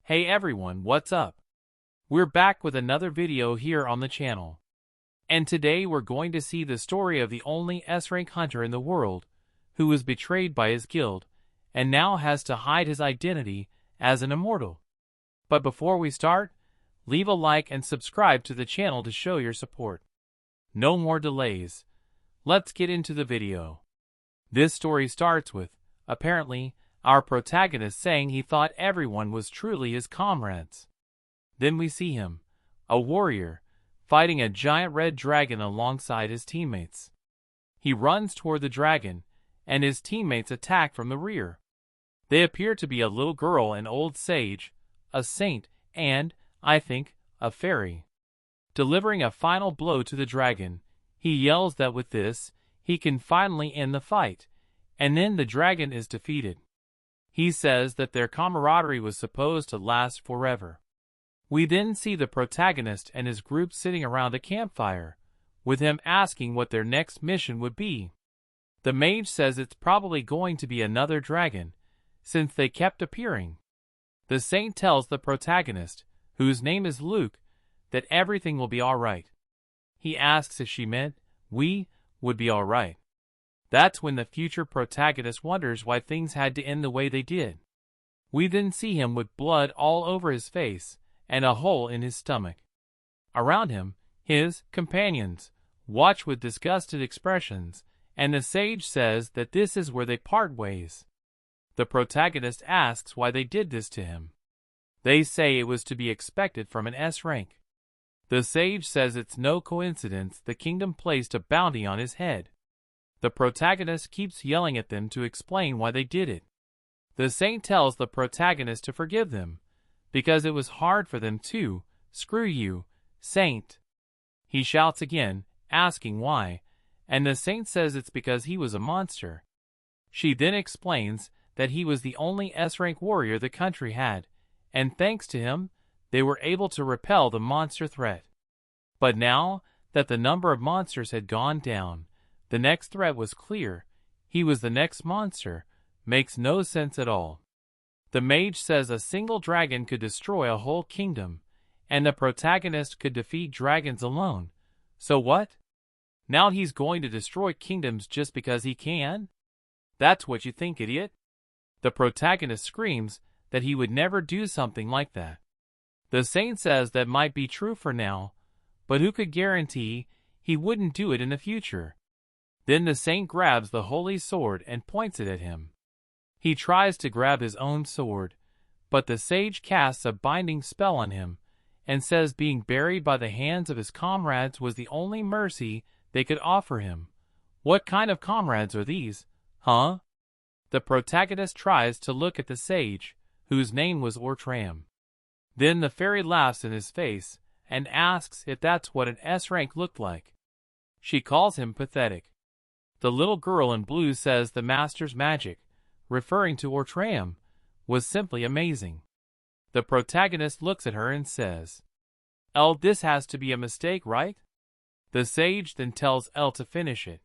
Hey everyone, what's up? We're back with another video here on the channel. And today we're going to see the story of the only S-rank hunter in the world who was betrayed by his guild and now has to hide his identity as an immortal. But before we start, leave a like and subscribe to the channel to show your support. No more delays. Let's get into the video. This story starts with, apparently, our protagonist saying he thought everyone was truly his comrades. Then we see him, a warrior, fighting a giant red dragon alongside his teammates. He runs toward the dragon, and his teammates attack from the rear. They appear to be a little girl, an old sage, a saint, and, I think, a fairy. Delivering a final blow to the dragon, he yells that with this, he can finally end the fight, and then the dragon is defeated. He says that their camaraderie was supposed to last forever. We then see the protagonist and his group sitting around a campfire, with him asking what their next mission would be. The mage says it's probably going to be another dragon, since they kept appearing. The saint tells the protagonist, whose name is Luke, that everything will be alright. He asks if she meant we would be alright. That's when the future protagonist wonders why things had to end the way they did. We then see him with blood all over his face and a hole in his stomach. Around him, his companions watch with disgusted expressions, and the sage says that this is where they part ways. The protagonist asks why they did this to him. They say it was to be expected from an S rank. The sage says it's no coincidence the kingdom placed a bounty on his head. The protagonist keeps yelling at them to explain why they did it. The saint tells the protagonist to forgive them, because it was hard for them to, screw you, saint. He shouts again, asking why, and the saint says it's because he was a monster. She then explains that he was the only S-rank warrior the country had, and thanks to him, they were able to repel the monster threat. But now that the number of monsters had gone down, the next threat was clear. He was the next monster. Makes no sense at all. The mage says a single dragon could destroy a whole kingdom, and the protagonist could defeat dragons alone. So what? Now he's going to destroy kingdoms just because he can? That's what you think, idiot? The protagonist screams that he would never do something like that. The saint says that might be true for now, but who could guarantee he wouldn't do it in the future? Then the saint grabs the holy sword and points it at him. He tries to grab his own sword, but the sage casts a binding spell on him and says being buried by the hands of his comrades was the only mercy they could offer him. What kind of comrades are these, huh? The protagonist tries to look at the sage, whose name was Ortram. Then the fairy laughs in his face and asks if that's what an S-rank looked like. She calls him pathetic. The little girl in blue says the master's magic, referring to Ortram, was simply amazing. The protagonist looks at her and says, "Elle, this has to be a mistake, right?" The sage then tells Elle to finish it.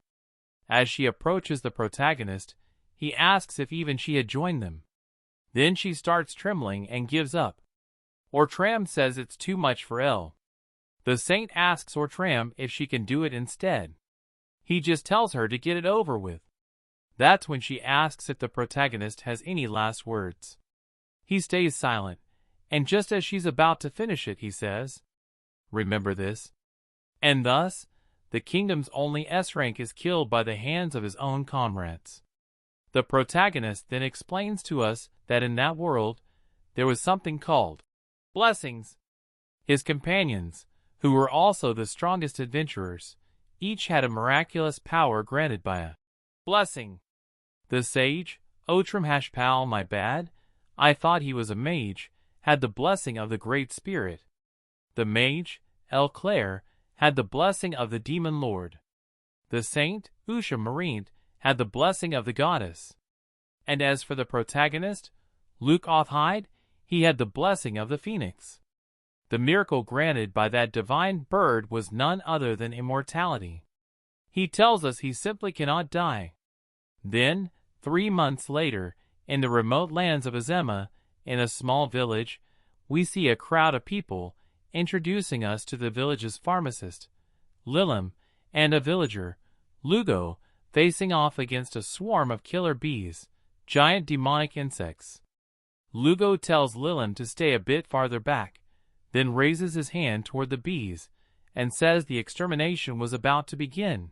As she approaches the protagonist, he asks if even she had joined them. Then she starts trembling and gives up. Ortram says it's too much for Elle. The saint asks Ortram if she can do it instead. He just tells her to get it over with. That's when she asks if the protagonist has any last words. He stays silent, and just as she's about to finish it, he says, "Remember this." And thus, the kingdom's only S-rank is killed by the hands of his own comrades. The protagonist then explains to us that in that world, there was something called blessings. His companions, who were also the strongest adventurers, each had a miraculous power granted by a blessing. The sage, Otram my bad, I thought he was a mage, had the blessing of the Great Spirit. The mage, El Claire, had the blessing of the Demon Lord. The saint, Usha Marint, had the blessing of the goddess. And as for the protagonist, Luke Othhide, he had the blessing of the phoenix. The miracle granted by that divine bird was none other than immortality. He tells us he simply cannot die. Then, 3 months later, in the remote lands of Azema, in a small village, we see a crowd of people introducing us to the village's pharmacist, Lilim, and a villager, Lugo, facing off against a swarm of killer bees, giant demonic insects. Lugo tells Lilim to stay a bit farther back, then raises his hand toward the bees and says the extermination was about to begin.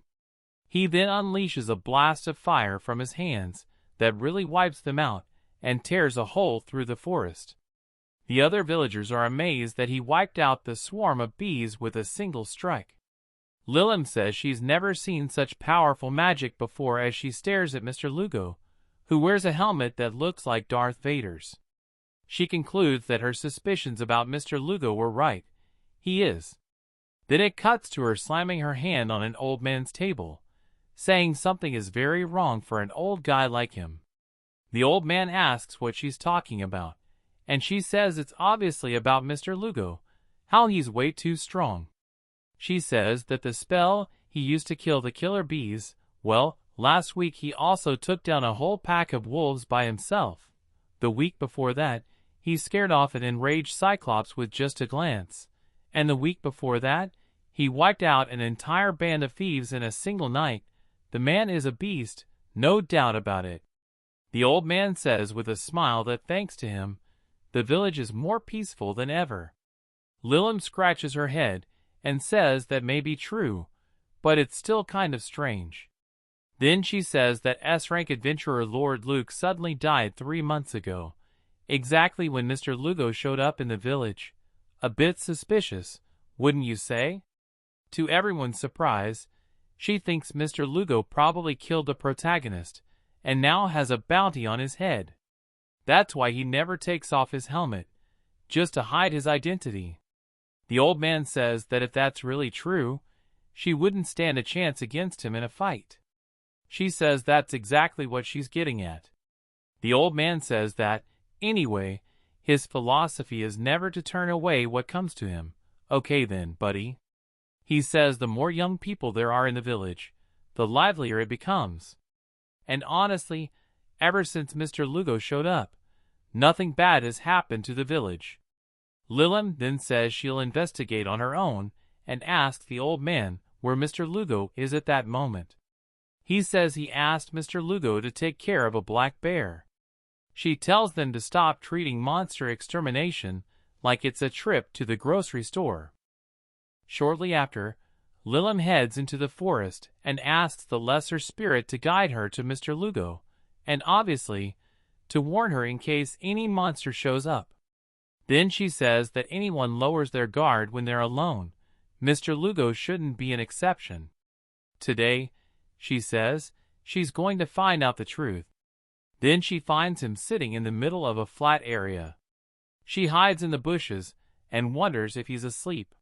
He then unleashes a blast of fire from his hands that really wipes them out and tears a hole through the forest. The other villagers are amazed that he wiped out the swarm of bees with a single strike. Lilim says she's never seen such powerful magic before as she stares at Mr. Lugo, who wears a helmet that looks like Darth Vader's. She concludes that her suspicions about Mr. Lugo were right. He is. Then it cuts to her slamming her hand on an old man's table, saying something is very wrong for an old guy like him. The old man asks what she's talking about, and she says it's obviously about Mr. Lugo, how he's way too strong. She says that the spell he used to kill the killer bees, well, last week he also took down a whole pack of wolves by himself. The week before that, he scared off an enraged Cyclops with just a glance. And the week before that, he wiped out an entire band of thieves in a single night. The man is a beast, no doubt about it. The old man says with a smile that thanks to him, the village is more peaceful than ever. Lilim scratches her head and says that may be true, but it's still kind of strange. Then she says that S-rank adventurer Lord Luke suddenly died 3 months ago, exactly when Mr. Lugo showed up in the village. A bit suspicious, wouldn't you say? To everyone's surprise, she thinks Mr. Lugo probably killed the protagonist, and now has a bounty on his head. That's why he never takes off his helmet, just to hide his identity. The old man says that if that's really true, she wouldn't stand a chance against him in a fight. She says that's exactly what she's getting at. The old man says that, anyway, his philosophy is never to turn away what comes to him. Okay then, buddy. He says the more young people there are in the village, the livelier it becomes. And honestly, ever since Mr. Lugo showed up, nothing bad has happened to the village. Lilim then says she'll investigate on her own and asks the old man where Mr. Lugo is at that moment. He says he asked Mr. Lugo to take care of a black bear. She tells them to stop treating monster extermination like it's a trip to the grocery store. Shortly after, Lilim heads into the forest and asks the lesser spirit to guide her to Mr. Lugo, and obviously, to warn her in case any monster shows up. Then she says that anyone lowers their guard when they're alone. Mr. Lugo shouldn't be an exception. Today, she says, she's going to find out the truth. Then she finds him sitting in the middle of a flat area. She hides in the bushes and wonders if he's asleep.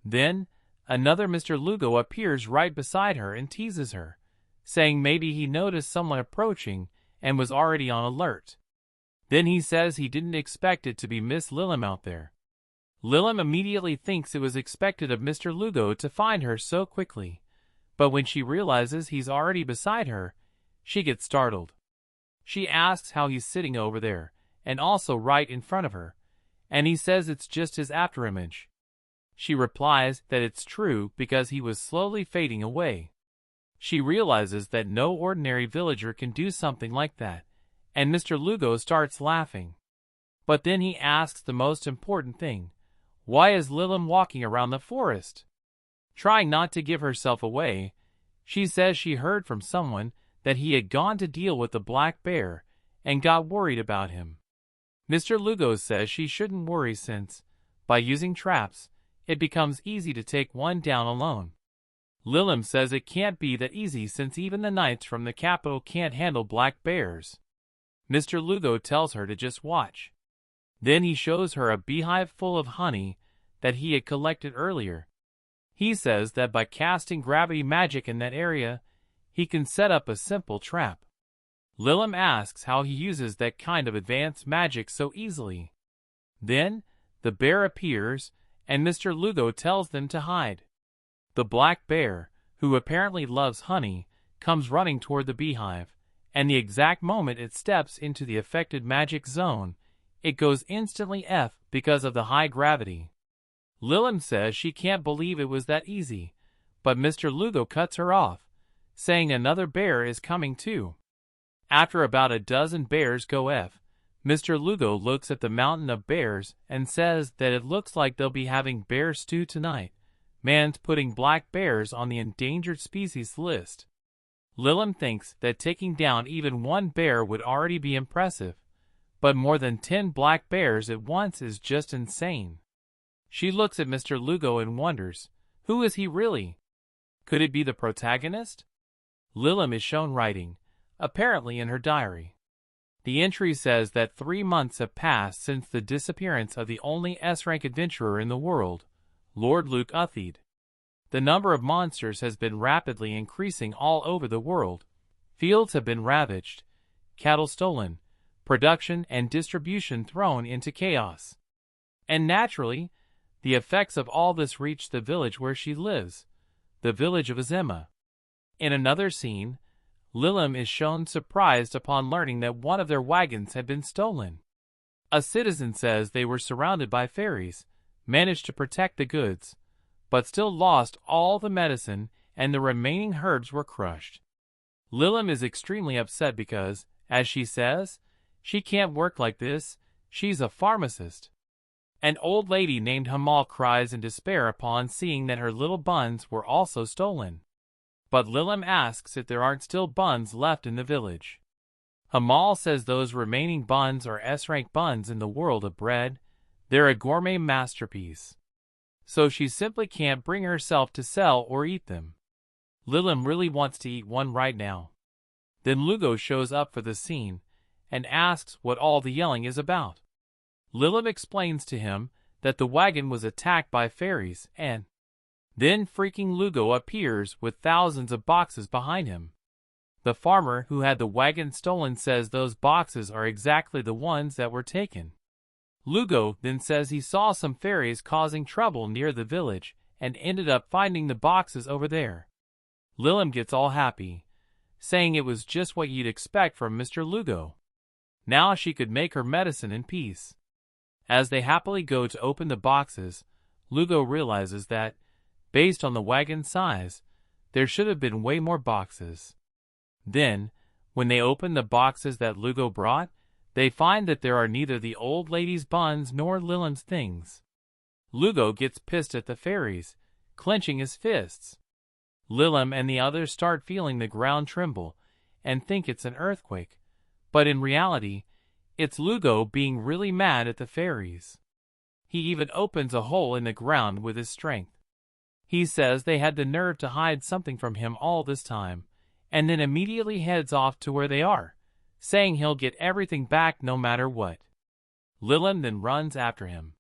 Then, another Mr. Lugo appears right beside her and teases her, saying maybe he noticed someone approaching and was already on alert. Then he says he didn't expect it to be Miss Lilim out there. Lilim immediately thinks it was expected of Mr. Lugo to find her so quickly, but when she realizes he's already beside her, she gets startled. She asks how he's sitting over there, and also right in front of her, and he says it's just his afterimage. She replies that it's true because he was slowly fading away. She realizes that no ordinary villager can do something like that, and Mr. Lugo starts laughing. But then he asks the most important thing, why is Lilim walking around the forest? Trying not to give herself away, she says she heard from someone that he had gone to deal with the black bear and got worried about him. Mr. Lugo says she shouldn't worry since, by using traps, it becomes easy to take one down alone. Lilim says it can't be that easy since even the knights from the capital can't handle black bears. Mr. Lugo tells her to just watch. Then he shows her a beehive full of honey that he had collected earlier. He says that by casting gravity magic in that area, he can set up a simple trap. Lilim asks how he uses that kind of advanced magic so easily. Then, the bear appears, and Mr. Lugo tells them to hide. The black bear, who apparently loves honey, comes running toward the beehive, and the exact moment it steps into the affected magic zone, it goes instantly F because of the high gravity. Lilim says she can't believe it was that easy, but Mr. Lugo cuts her off, saying another bear is coming too. After about a dozen bears go F, Mr. Lugo looks at the mountain of bears and says that it looks like they'll be having bear stew tonight. Man's putting black bears on the endangered species list. Lilim thinks that taking down even one bear would already be impressive, but more than 10 black bears at once is just insane. She looks at Mr. Lugo and wonders, who is he really? Could it be the protagonist? Lilim is shown writing, apparently in her diary. The entry says that 3 months have passed since the disappearance of the only S-rank adventurer in the world, Lord Luke Uthid. The number of monsters has been rapidly increasing all over the world. Fields have been ravaged, cattle stolen, production and distribution thrown into chaos. And naturally, the effects of all this reach the village where she lives, the village of Azema. In another scene, Lilim is shown surprised upon learning that one of their wagons had been stolen. A citizen says they were surrounded by fairies, managed to protect the goods, but still lost all the medicine and the remaining herbs were crushed. Lilim is extremely upset because, as she says, she can't work like this, she's a pharmacist. An old lady named Hamal cries in despair upon seeing that her little buns were also stolen. But Lilim asks if there aren't still buns left in the village. Hamal says those remaining buns are S-rank buns in the world of bread. They're a gourmet masterpiece. So she simply can't bring herself to sell or eat them. Lilim really wants to eat one right now. Then Lugo shows up for the scene and asks what all the yelling is about. Lilim explains to him that the wagon was attacked by fairies and then freaking Lugo appears with thousands of boxes behind him. The farmer who had the wagon stolen says those boxes are exactly the ones that were taken. Lugo then says he saw some fairies causing trouble near the village and ended up finding the boxes over there. Lilim gets all happy, saying it was just what you'd expect from Mr. Lugo. Now she could make her medicine in peace. As they happily go to open the boxes, Lugo realizes that, based on the wagon size, there should have been way more boxes. Then, when they open the boxes that Lugo brought, they find that there are neither the old lady's buns nor Lilim's things. Lugo gets pissed at the fairies, clenching his fists. Lilim and the others start feeling the ground tremble and think it's an earthquake, but in reality, it's Lugo being really mad at the fairies. He even opens a hole in the ground with his strength. He says they had the nerve to hide something from him all this time, and then immediately heads off to where they are, saying he'll get everything back no matter what. Lilim then runs after him.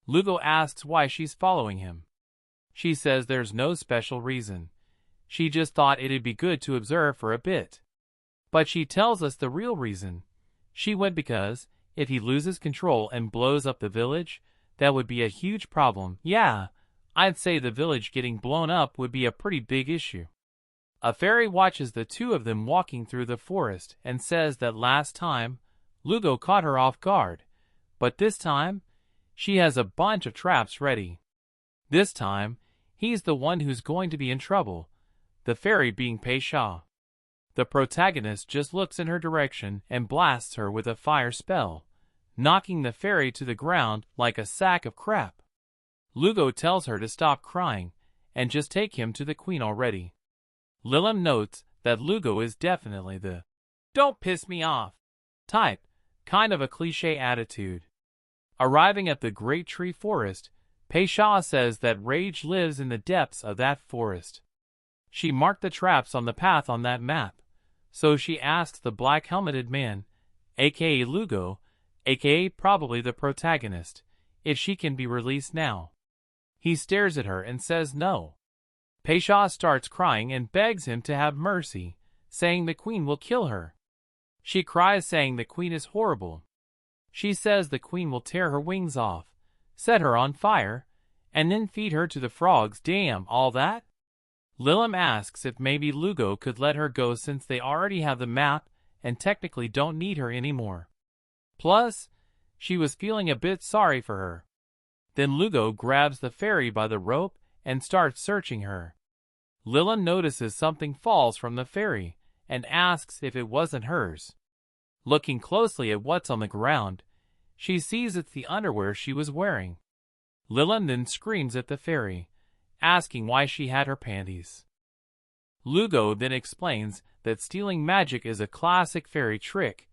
Lugo asks why she's following him. She says there's no special reason. She just thought it'd be good to observe for a bit. But she tells us the real reason. She went because, if he loses control and blows up the village, that would be a huge problem. Yeah, I'd say the village getting blown up would be a pretty big issue. A fairy watches the two of them walking through the forest and says that last time, Lugo caught her off guard, but this time, she has a bunch of traps ready. This time, he's the one who's going to be in trouble, the fairy being Pei Sha. The protagonist just looks in her direction and blasts her with a fire spell, knocking the fairy to the ground like a sack of crap. Lugo tells her to stop crying and just take him to the queen already. Lilim notes that Lugo is definitely the "don't piss me off" type, kind of a cliché attitude. Arriving at the Great Tree Forest, Pei Sha says that rage lives in the depths of that forest. She marked the traps on the path on that map, so she asks the black-helmeted man, aka Lugo, aka probably the protagonist, if she can be released now. He stares at her and says no. Pei Sha starts crying and begs him to have mercy, saying the queen will kill her. She cries saying the queen is horrible. She says the queen will tear her wings off, set her on fire, and then feed her to the frogs. Damn, all that? Lilim asks if maybe Lugo could let her go since they already have the map and technically don't need her anymore. Plus, she was feeling a bit sorry for her. Then Lugo grabs the fairy by the rope and starts searching her. Lilum notices something falls from the fairy and asks if it wasn't hers. Looking closely at what's on the ground, she sees it's the underwear she was wearing. Lilum then screams at the fairy, asking why she had her panties. Lugo then explains that stealing magic is a classic fairy trick.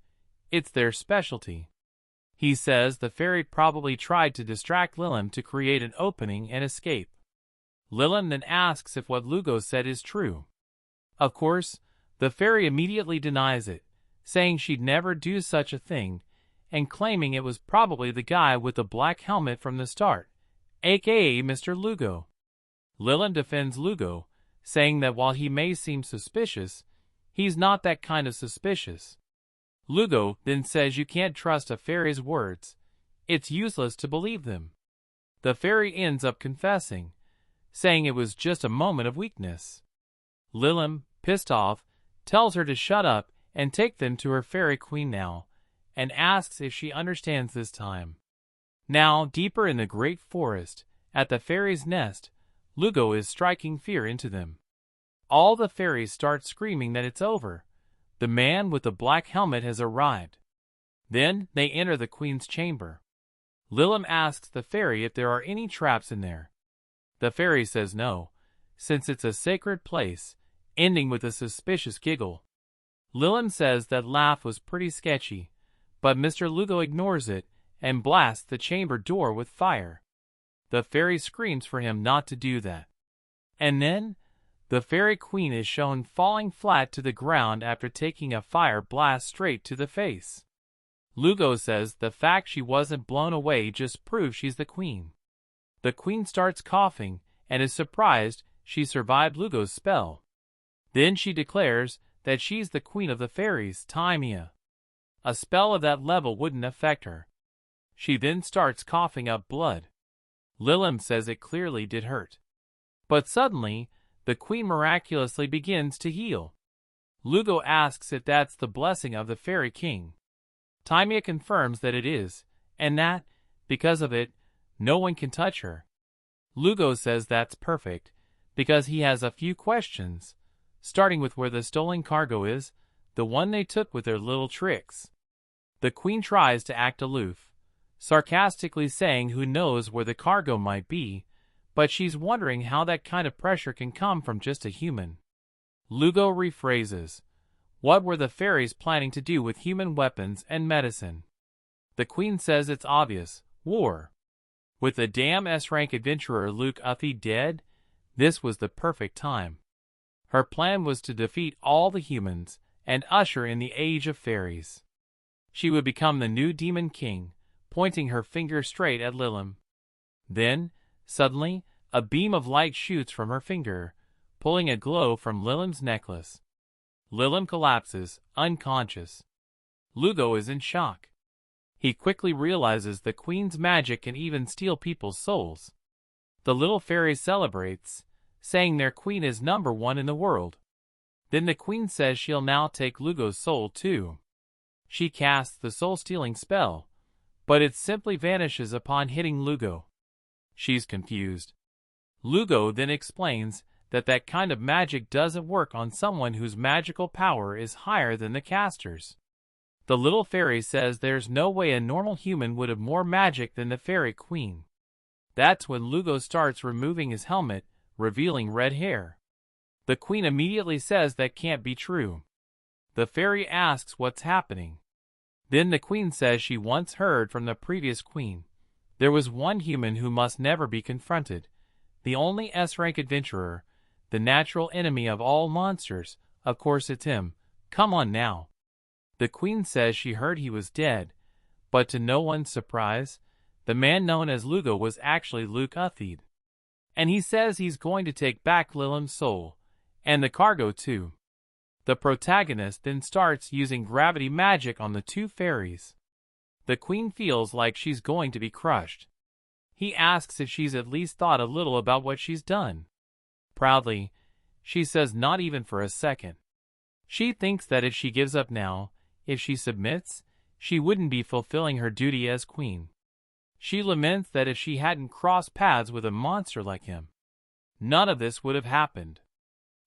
It's their specialty. He says the fairy probably tried to distract Lilum to create an opening and escape. Lilum then asks if what Lugo said is true. Of course, the fairy immediately denies it, saying she'd never do such a thing, and claiming it was probably the guy with the black helmet from the start, aka Mr. Lugo. Lilum defends Lugo, saying that while he may seem suspicious, he's not that kind of suspicious. Lugo then says you can't trust a fairy's words. It's useless to believe them. The fairy ends up confessing, saying it was just a moment of weakness. Lilum, pissed off, tells her to shut up and take them to her fairy queen now, and asks if she understands this time. Now, deeper in the great forest, at the fairy's nest, Lugo is striking fear into them. All the fairies start screaming that it's over. The man with the black helmet has arrived. Then they enter the queen's chamber. Lilum asks the fairy if there are any traps in there. The fairy says no, since it's a sacred place, ending with a suspicious giggle. Lilum says that laugh was pretty sketchy, but Mr. Lugo ignores it and blasts the chamber door with fire. The fairy screams for him not to do that. And then, the fairy queen is shown falling flat to the ground after taking a fire blast straight to the face. Lugo says the fact she wasn't blown away just proves she's the queen. The queen starts coughing and is surprised she survived Lugo's spell. Then she declares that she's the queen of the fairies, Timea. A spell of that level wouldn't affect her. She then starts coughing up blood. Lilum says it clearly did hurt. But suddenly, the queen miraculously begins to heal. Lugo asks if that's the blessing of the fairy king. Timea confirms that it is, and that, because of it, no one can touch her. Lugo says that's perfect, because he has a few questions, starting with where the stolen cargo is, the one they took with their little tricks. The queen tries to act aloof, sarcastically saying who knows where the cargo might be, but she's wondering how that kind of pressure can come from just a human. Lugo rephrases, what were the fairies planning to do with human weapons and medicine? The queen says it's obvious, war. With the damn S-rank adventurer Luke Uffy dead, this was the perfect time. Her plan was to defeat all the humans and usher in the age of fairies. She would become the new demon king, pointing her finger straight at Lilum. Then, suddenly, a beam of light shoots from her finger, pulling a glow from Lilum's necklace. Lilum collapses, unconscious. Lugo is in shock. He quickly realizes the queen's magic can even steal people's souls. The little fairy celebrates, saying their queen is #1 in the world. Then the queen says she'll now take Lugo's soul too. She casts the soul-stealing spell, but it simply vanishes upon hitting Lugo. She's confused. Lugo then explains that that kind of magic doesn't work on someone whose magical power is higher than the caster's. The little fairy says there's no way a normal human would have more magic than the fairy queen. That's when Lugo starts removing his helmet, revealing red hair. The queen immediately says that can't be true. The fairy asks what's happening. Then the queen says she once heard from the previous queen. There was one human who must never be confronted. The only S-rank adventurer, the natural enemy of all monsters. Of course it's him. Come on now. The queen says she heard he was dead, but to no one's surprise, the man known as Lugo was actually Luke Uffy. And he says he's going to take back Lilum's soul, and the cargo too. The protagonist then starts using gravity magic on the two fairies. The queen feels like she's going to be crushed. He asks if she's at least thought a little about what she's done. Proudly, she says not even for a second. She thinks that if she gives up now, if she submits, she wouldn't be fulfilling her duty as queen. She laments that if she hadn't crossed paths with a monster like him, none of this would have happened.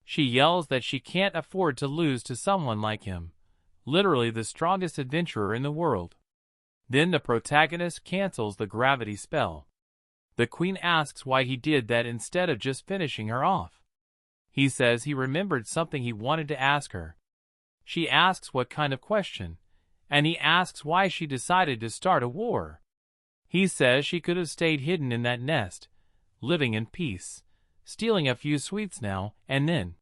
She yells that she can't afford to lose to someone like him, literally the strongest adventurer in the world. Then the protagonist cancels the gravity spell. The queen asks why he did that instead of just finishing her off. He says he remembered something he wanted to ask her. She asks what kind of question, and he asks why she decided to start a war. He says she could have stayed hidden in that nest, living in peace, stealing a few sweets now and then.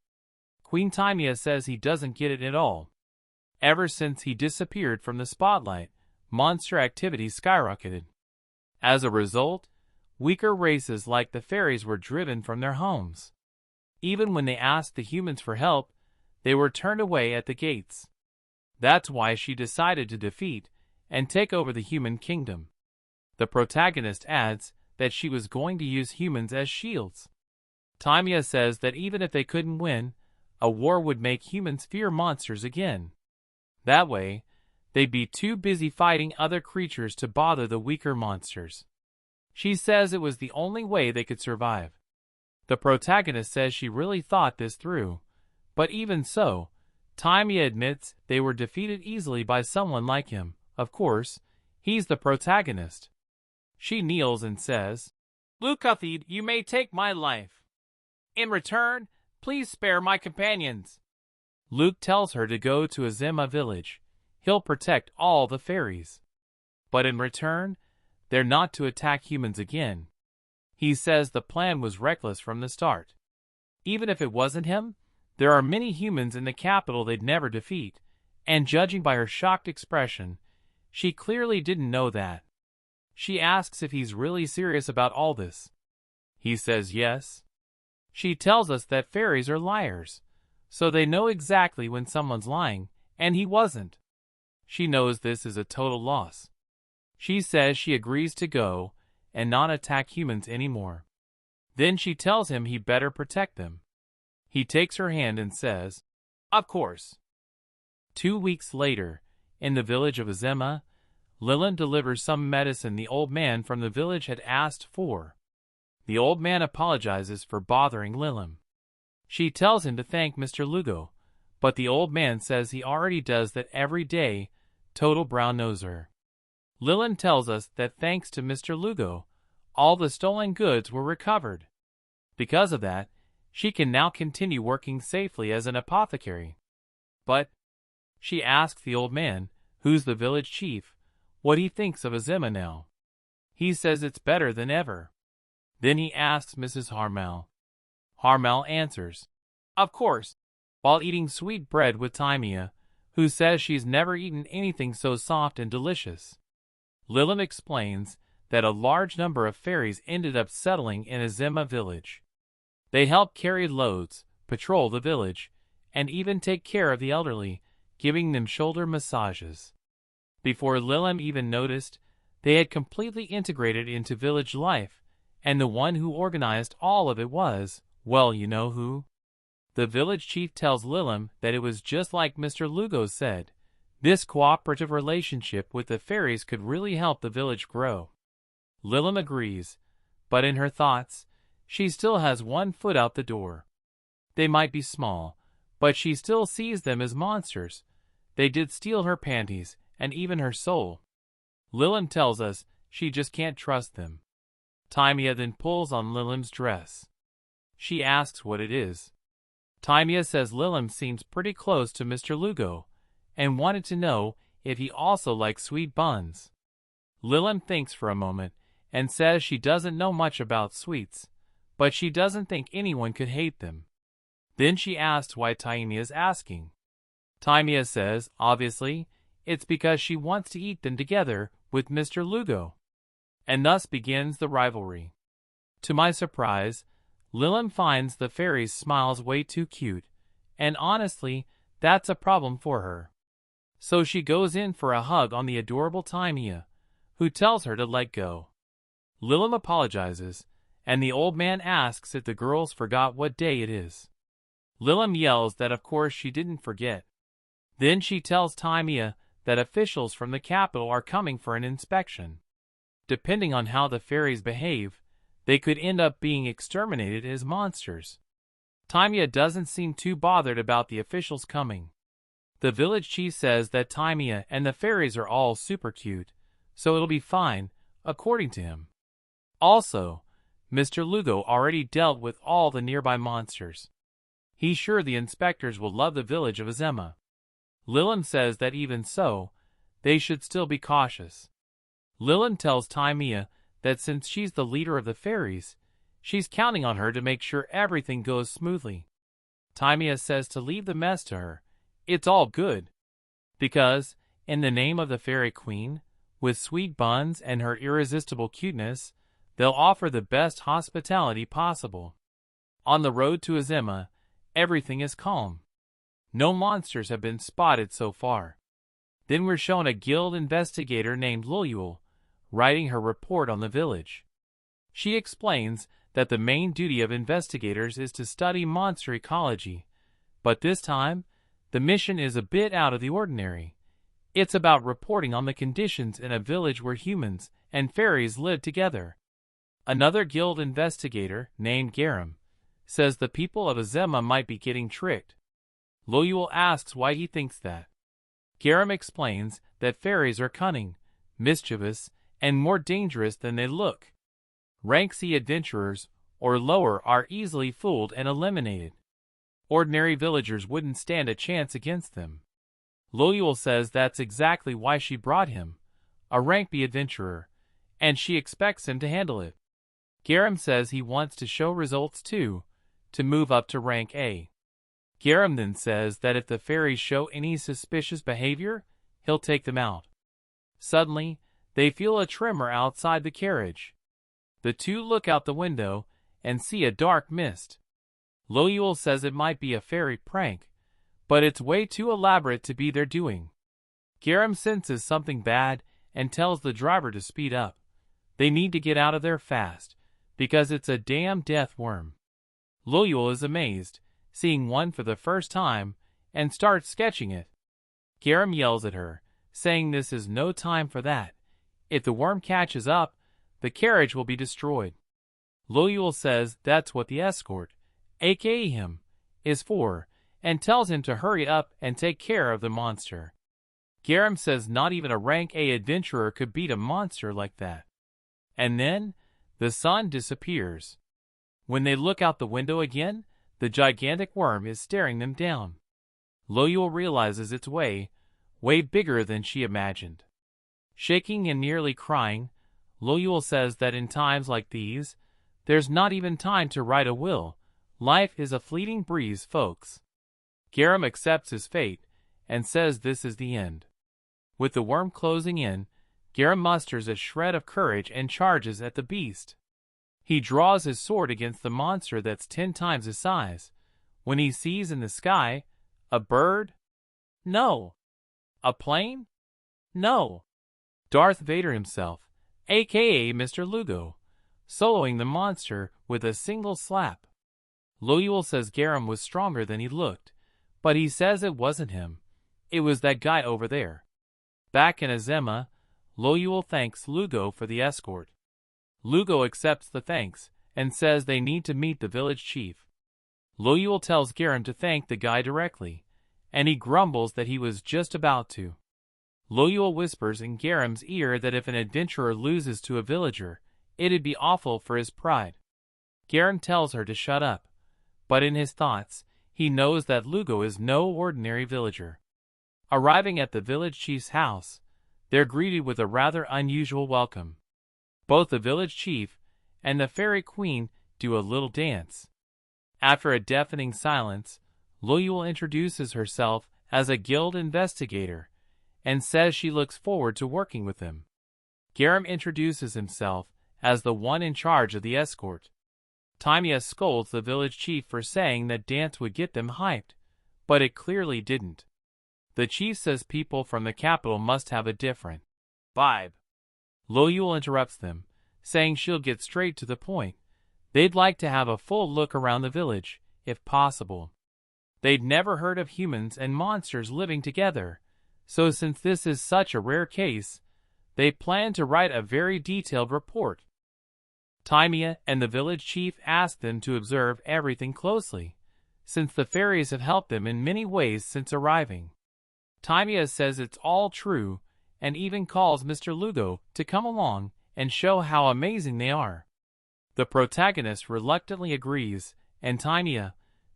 Queen Timea says he doesn't get it at all. Ever since he disappeared from the spotlight, monster activity skyrocketed. As a result, weaker races like the fairies were driven from their homes. Even when they asked the humans for help, they were turned away at the gates. That's why she decided to defeat and take over the human kingdom. The protagonist adds that she was going to use humans as shields. Timea says that even if they couldn't win, a war would make humans fear monsters again. That way, they'd be too busy fighting other creatures to bother the weaker monsters. She says it was the only way they could survive. The protagonist says she really thought this through, but even so, Timea admits they were defeated easily by someone like him. Of course, he's the protagonist. She kneels and says, "Lucathid, you may take my life. In return, please spare my companions." Luke tells her to go to Azima village. He'll protect all the fairies. But in return, they're not to attack humans again. He says the plan was reckless from the start. Even if it wasn't him, there are many humans in the capital they'd never defeat, and judging by her shocked expression, she clearly didn't know that. She asks if he's really serious about all this. He says yes. She tells us that fairies are liars, so they know exactly when someone's lying, and he wasn't. She knows this is a total loss. She says she agrees to go and not attack humans anymore. Then she tells him he better protect them. He takes her hand and says, "Of course." 2 weeks later, in the village of Azima, Lilin delivers some medicine the old man from the village had asked for. The old man apologizes for bothering Lilin. She tells him to thank Mr. Lugo, but the old man says he already does that every day. Total brown-noser. Lilin tells us that thanks to Mr. Lugo, all the stolen goods were recovered. Because of that, she can now continue working safely as an apothecary. But she asks the old man, who's the village chief, what he thinks of Azima now. He says it's better than ever. Then he asks Mrs. Harmal. Harmal answers, "Of course," while eating sweet bread with Timea, who says she's never eaten anything so soft and delicious. Lilin explains that a large number of fairies ended up settling in Azima village. They help carry loads, patrol the village, and even take care of the elderly, giving them shoulder massages. Before Lilin even noticed, they had completely integrated into village life, and the one who organized all of it was, well, you know who? The village chief tells Lilin that it was just like Mr. Lugo said. This cooperative relationship with the fairies could really help the village grow. Lilin agrees, but in her thoughts, she still has one foot out the door. They might be small, but she still sees them as monsters. They did steal her panties, and even her soul. Lilin tells us she just can't trust them. Timea then pulls on Lilim's dress. She asks what it is. Timea says Lilin seems pretty close to Mr. Lugo, and wanted to know if he also likes sweet buns. Lilin thinks for a moment, and says she doesn't know much about sweets, but she doesn't think anyone could hate them. Then she asks why Timea is asking. Timea says, obviously, it's because she wants to eat them together with Mr. Lugo. And thus begins the rivalry. To my surprise, Lilin finds the fairy's smiles way too cute, and honestly, that's a problem for her. So she goes in for a hug on the adorable Timea, who tells her to let go. Lilin apologizes, and the old man asks if the girls forgot what day it is. Lilin yells that of course she didn't forget. Then she tells Timea that officials from the capital are coming for an inspection. Depending on how the fairies behave, they could end up being exterminated as monsters. Taimia doesn't seem too bothered about the officials coming. The village chief says that Taimia and the fairies are all super cute, so it'll be fine, according to him. Also, Mr. Lugo already dealt with all the nearby monsters. He's sure the inspectors will love the village of Azema. Lilin says that even so, they should still be cautious. Lilin tells Taimia that since she's the leader of the fairies, she's counting on her to make sure everything goes smoothly. Taimia says to leave the mess to her. It's all good. Because, in the name of the fairy queen, with sweet buns and her irresistible cuteness, they'll offer the best hospitality possible. On the road to Azema, everything is calm. No monsters have been spotted so far. Then we're shown a guild investigator named Luyul, writing her report on the village. She explains that the main duty of investigators is to study monster ecology, but this time, the mission is a bit out of the ordinary. It's about reporting on the conditions in a village where humans and fairies live together. Another guild investigator, named Garam, says the people of Azema might be getting tricked. Loyul asks why he thinks that. Garam explains that fairies are cunning, mischievous, and more dangerous than they look. Rank C adventurers, or lower, are easily fooled and eliminated. Ordinary villagers wouldn't stand a chance against them. Loyul says that's exactly why she brought him, a rank B adventurer, and she expects him to handle it. Garam says he wants to show results too, to move up to rank A. Garam then says that if the fairies show any suspicious behavior, he'll take them out. Suddenly, they feel a tremor outside the carriage. The two look out the window and see a dark mist. Loyul says it might be a fairy prank, but it's way too elaborate to be their doing. Garam senses something bad and tells the driver to speed up. They need to get out of there fast, because it's a damn death worm. Loyul is amazed, seeing one for the first time, and starts sketching it. Garam yells at her, saying this is no time for that. If the worm catches up, the carriage will be destroyed. Loyul says that's what the escort, aka him, is for, and tells him to hurry up and take care of the monster. Garam says not even a rank A adventurer could beat a monster like that. And then, the sun disappears. When they look out the window again, the gigantic worm is staring them down. Loyul realizes it's way bigger than she imagined. Shaking and nearly crying, Loyul says that in times like these, there's not even time to write a will. Life is a fleeting breeze, folks. Garam accepts his fate and says this is the end. With the worm closing in, Garam musters a shred of courage and charges at the beast. He draws his sword against the monster that's 10 times his size, when he sees in the sky a bird? No. A plane? No. Darth Vader himself, aka Mr. Lugo, soloing the monster with a single slap. Loyul says Garam was stronger than he looked, but he says it wasn't him. It was that guy over there. Back in Azema, Loyul thanks Lugo for the escort. Lugo accepts the thanks and says they need to meet the village chief. Loyul tells Garam to thank the guy directly, and he grumbles that he was just about to. Loyul whispers in Garam's ear that if an adventurer loses to a villager, it'd be awful for his pride. Garam tells her to shut up, but in his thoughts, he knows that Lugo is no ordinary villager. Arriving at the village chief's house, they're greeted with a rather unusual welcome. Both the village chief and the fairy queen do a little dance. After a deafening silence, Loyul introduces herself as a guild investigator and says she looks forward to working with him. Garam introduces himself as the one in charge of the escort. Taimia scolds the village chief for saying that dance would get them hyped, but it clearly didn't. The chief says people from the capital must have a different vibe. Loyul interrupts them, saying she'll get straight to the point. They'd like to have a full look around the village, if possible. They'd never heard of humans and monsters living together. so since this is such a rare case, they plan to write a very detailed report. Taimia and the village chief ask them to observe everything closely, since the fairies have helped them in many ways since arriving. Taimia says it's all true, and even calls Mr. Lugo to come along and show how amazing they are. The protagonist reluctantly agrees, and Taimia,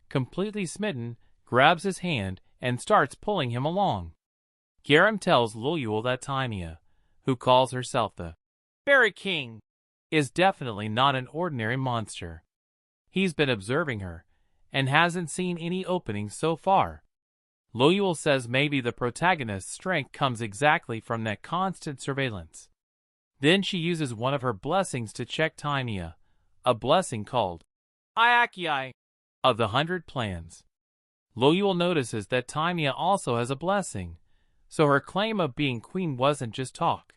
completely smitten, grabs his hand and starts pulling him along. Garam tells Luyul that Taimia, who calls herself the Fairy King, is definitely not an ordinary monster. He's been observing her, and hasn't seen any openings so far. Luyul says maybe the protagonist's strength comes exactly from that constant surveillance. Then she uses one of her blessings to check Taimia, a blessing called Iakiai of the 100 Plans. Luyul notices that Taimia also has a blessing, so her claim of being queen wasn't just talk.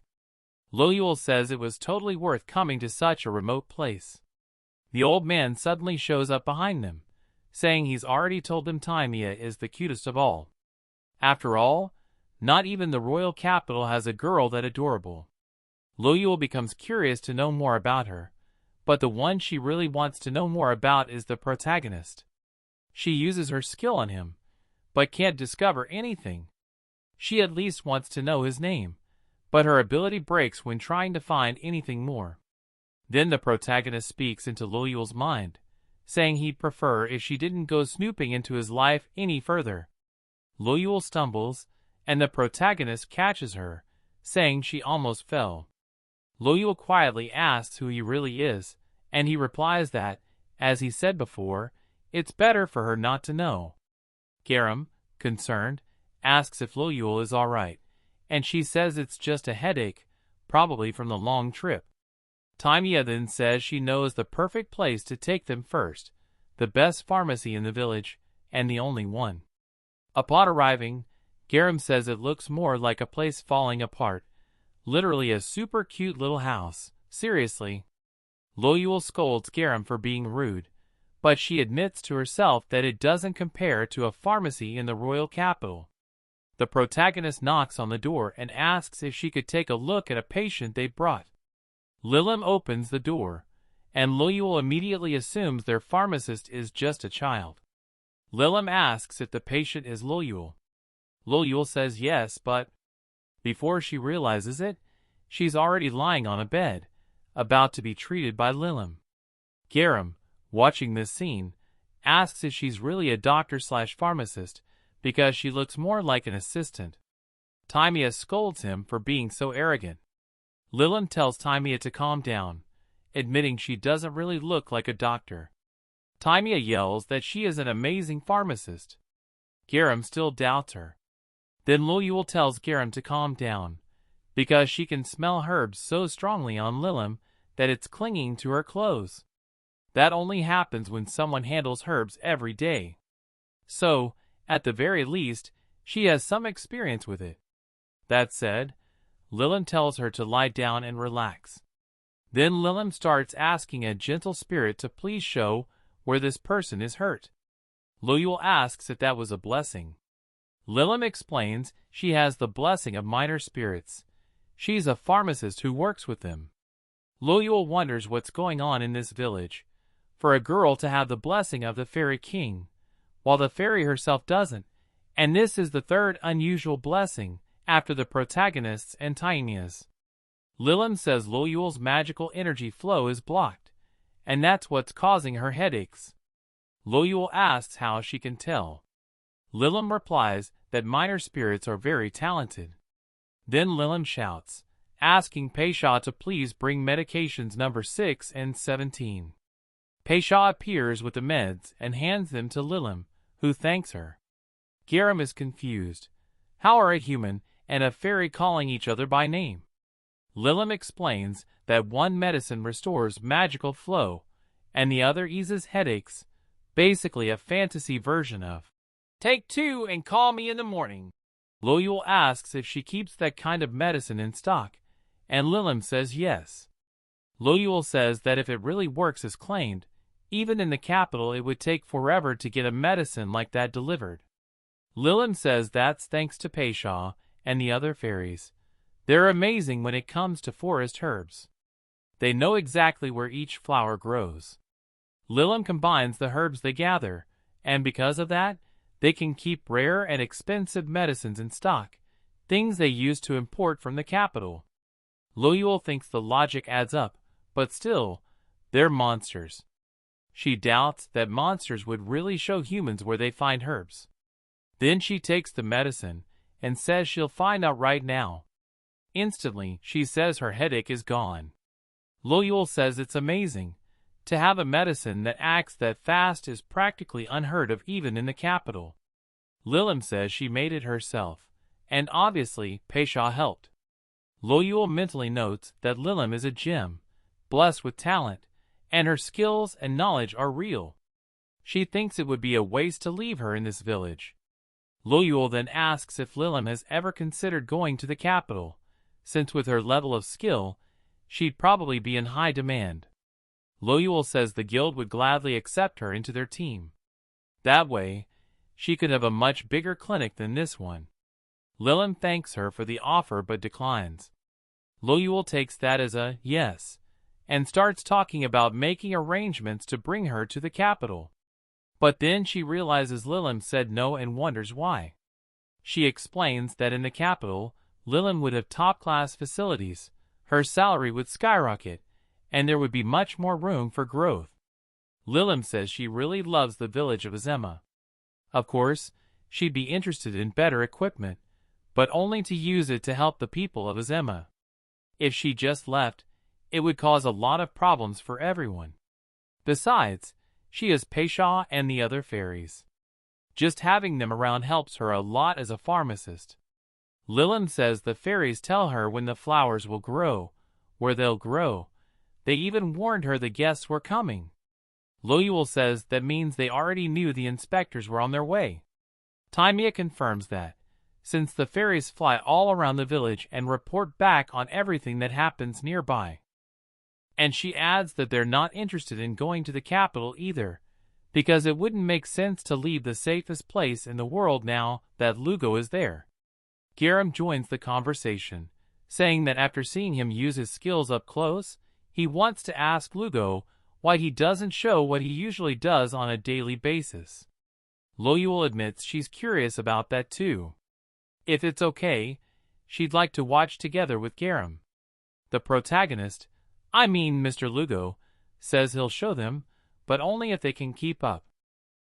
Luyul says it was totally worth coming to such a remote place. The old man suddenly shows up behind them, saying he's already told them Taimia is the cutest of all. After all, not even the royal capital has a girl that adorable. Luyul becomes curious to know more about her, but the one she really wants to know more about is the protagonist. She uses her skill on him, but can't discover anything. She at least wants to know his name, but her ability breaks when trying to find anything more. Then the protagonist speaks into Luyul's mind, saying he'd prefer if she didn't go snooping into his life any further. Luyul stumbles, and the protagonist catches her, saying she almost fell. Luyul quietly asks who he really is, and he replies that, as he said before, it's better for her not to know. Garam, concerned, asks if Luyul is alright, and she says it's just a headache, probably from the long trip. Taimia then says she knows the perfect place to take them first, the best pharmacy in the village, and the only one. Upon arriving, Garam says it looks more like a place falling apart, literally a super cute little house. Seriously. Luyul scolds Garam for being rude, but she admits to herself that it doesn't compare to a pharmacy in the royal capital. The protagonist knocks on the door and asks if she could take a look at a patient they brought. Lilim opens the door, and Luyul immediately assumes their pharmacist is just a child. Lilim asks if the patient is Luyul. Luyul says yes, but before she realizes it, she's already lying on a bed, about to be treated by Lilim. Garam, watching this scene, asks if she's really a doctor/pharmacist because she looks more like an assistant. Taimia scolds him for being so arrogant. Lilim tells Taimia to calm down, admitting she doesn't really look like a doctor. Taimia yells that she is an amazing pharmacist. Garam still doubts her. Then Luyul tells Garam to calm down, because she can smell herbs so strongly on Lilim that it's clinging to her clothes. That only happens when someone handles herbs every day. So, at the very least, she has some experience with it. That said, Lilim tells her to lie down and relax. Then Lilim starts asking a gentle spirit to please show where this person is hurt. Luyul asks if that was a blessing. Lilim explains she has the blessing of minor spirits. She's a pharmacist who works with them. Luyul wonders what's going on in this village, for a girl to have the blessing of the Fairy King, while the fairy herself doesn't, and this is the third unusual blessing after the protagonist's and Taimia's. Lilim says Luyul's magical energy flow is blocked, and that's what's causing her headaches. Luyul asks how she can tell. Lilim replies that minor spirits are very talented. Then Lilim shouts, asking Peisha to please bring medications number 6 and 17. Peisha appears with the meds and hands them to Lilim, who thanks her. Garam is confused. How are a human and a fairy calling each other by name? Lilim explains that one medicine restores magical flow, and the other eases headaches, basically a fantasy version of "Take 2 and call me in the morning." Luyul asks if she keeps that kind of medicine in stock, and Lilim says yes. Luyul says that if it really works as claimed, even in the capital it would take forever to get a medicine like that delivered. Lilim says that's thanks to Peisha and the other fairies. They're amazing when it comes to forest herbs. They know exactly where each flower grows. Lilim combines the herbs they gather, and because of that, they can keep rare and expensive medicines in stock, things they use to import from the capital. Loyul thinks the logic adds up, but still, they're monsters. She doubts that monsters would really show humans where they find herbs. Then she takes the medicine and says she'll find out right now. Instantly, she says her headache is gone. Loyul says it's amazing. To have a medicine that acts that fast is practically unheard of even in the capital. Lilim says she made it herself, and obviously Pesha helped. Loyul mentally notes that Lilim is a gem, blessed with talent, and her skills and knowledge are real. She thinks it would be a waste to leave her in this village. Loyul then asks if Lilim has ever considered going to the capital, since with her level of skill, she'd probably be in high demand. Loyul says the guild would gladly accept her into their team. That way, she could have a much bigger clinic than this one. Lilim thanks her for the offer but declines. Loyul takes that as a yes, and starts talking about making arrangements to bring her to the capital. But then she realizes Lilim said no and wonders why. She explains that in the capital, Lilim would have top-class facilities, her salary would skyrocket, and there would be much more room for growth. Lilim says she really loves the village of Azema. Of course, she'd be interested in better equipment, but only to use it to help the people of Azema. If she just left, it would cause a lot of problems for everyone. Besides, she has Pesha and the other fairies. Just having them around helps her a lot as a pharmacist. Lilim says the fairies tell her when the flowers will grow, where they'll grow. They even warned her the guests were coming. Loyul says that means they already knew the inspectors were on their way. Timea confirms that, since the fairies fly all around the village and report back on everything that happens nearby. And she adds that they're not interested in going to the capital either, because it wouldn't make sense to leave the safest place in the world now that Lugo is there. Garam joins the conversation, saying that after seeing him use his skills up close, he wants to ask Lugo why he doesn't show what he usually does on a daily basis. Loyul admits she's curious about that too. If it's okay, she'd like to watch together with Garam. The protagonist, I mean Mr. Lugo, says he'll show them, but only if they can keep up.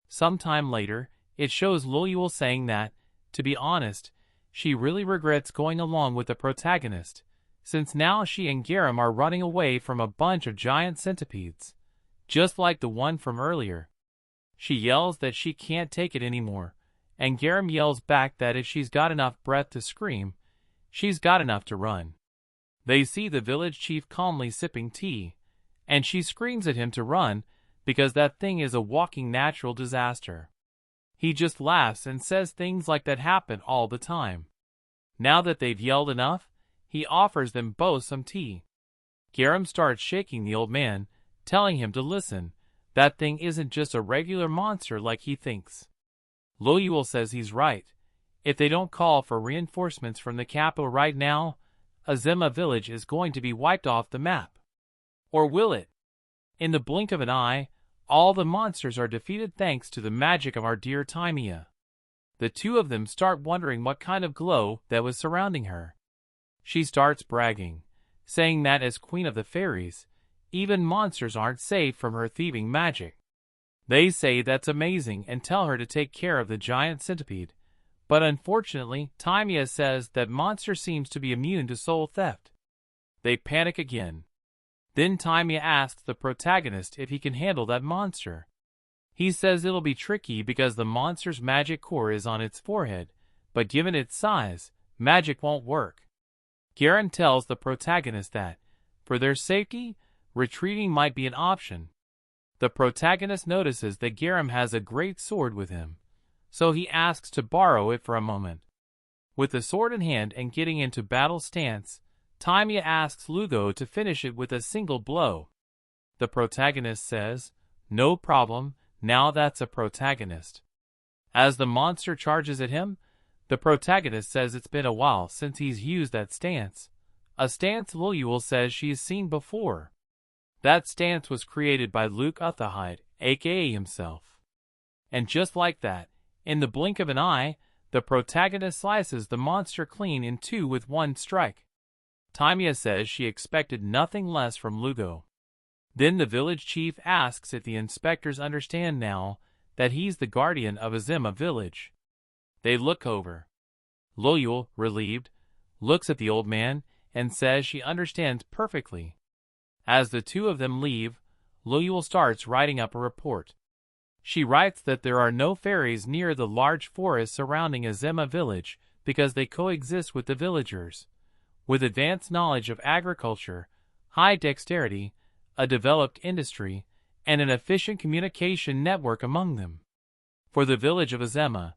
Sometime later, it shows Loyul saying that, to be honest, she really regrets going along with the protagonist, since now she and Garam are running away from a bunch of giant centipedes, just like the one from earlier. She yells that she can't take it anymore, and Garam yells back that if she's got enough breath to scream, she's got enough to run. They see the village chief calmly sipping tea, and she screams at him to run because that thing is a walking natural disaster. He just laughs and says things like that happen all the time. Now that they've yelled enough, he offers them both some tea. Garam starts shaking the old man, telling him to listen. That thing isn't just a regular monster like he thinks. Loyul says he's right. If they don't call for reinforcements from the capital right now, Azema village is going to be wiped off the map. Or will it? In the blink of an eye, all the monsters are defeated thanks to the magic of our dear Timea. The two of them start wondering what kind of glow that was surrounding her. She starts bragging, saying that as queen of the fairies, even monsters aren't safe from her thieving magic. They say that's amazing and tell her to take care of the giant centipede, but unfortunately, Timea says that monster seems to be immune to soul theft. They panic again. Then Timea asks the protagonist if he can handle that monster. He says it'll be tricky because the monster's magic core is on its forehead, but given its size, magic won't work. Garam tells the protagonist that, for their safety, retreating might be an option. The protagonist notices that Garam has a great sword with him, so he asks to borrow it for a moment. With the sword in hand and getting into battle stance, Timea asks Lugo to finish it with a single blow. The protagonist says, no problem, now that's a protagonist. As the monster charges at him, The protagonist says it's been a while since he's used that stance, a stance Luyul says she's seen before. That stance was created by Luke Uthahide, aka himself. And just like that, in the blink of an eye, the protagonist slices the monster clean in two with one strike. Timia says she expected nothing less from Lugo. Then the village chief asks if the inspectors understand now that he's the guardian of Azima village. They look over. Loyal, relieved, looks at the old man and says she understands perfectly. As the two of them leave, Loyal starts writing up a report. She writes that there are no fairies near the large forest surrounding Azima village because they coexist with the villagers, with advanced knowledge of agriculture, high dexterity, a developed industry, and an efficient communication network among them. For the village of Azima,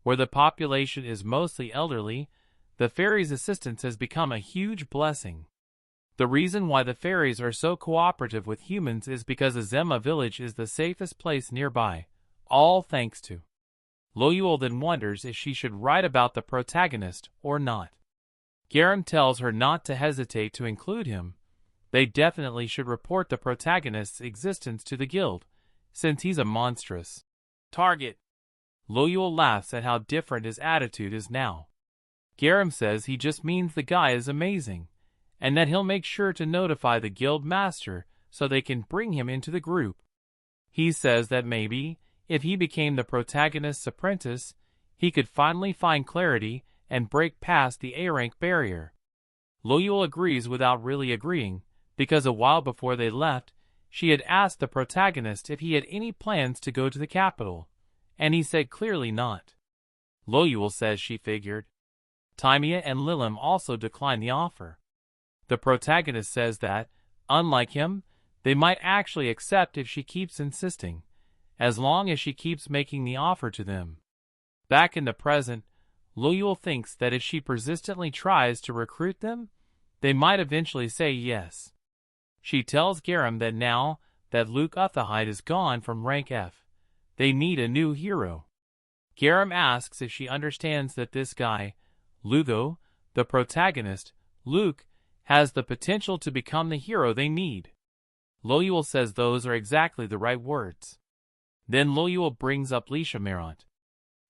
where the population is mostly elderly, the fairies' assistance has become a huge blessing. The reason why the fairies are so cooperative with humans is because Azima village is the safest place nearby, all thanks to. Loyal then wonders if she should write about the protagonist or not. Garam tells her not to hesitate to include him. They definitely should report the protagonist's existence to the guild, since he's a monstrous target. Loyal laughs at how different his attitude is now. Garam says he just means the guy is amazing, and that he'll make sure to notify the guild master so they can bring him into the group. He says that maybe, if he became the protagonist's apprentice, he could finally find clarity and break past the A-rank barrier. Loyal agrees without really agreeing, because a while before they left, she had asked the protagonist if he had any plans to go to the capital, and he said clearly not. Loyal says she figured. Timia and Lilim also decline the offer. The protagonist says that, unlike him, they might actually accept if she keeps insisting, as long as she keeps making the offer to them. Back in the present, Loyal thinks that if she persistently tries to recruit them, they might eventually say yes. She tells Garam that now that Luke Uthahide is gone from rank F, they need a new hero. Garam asks if she understands that this guy, Lugo, the protagonist, Luke, has the potential to become the hero they need. Loyal says those are exactly the right words. Then Loyal brings up Lisha Marant.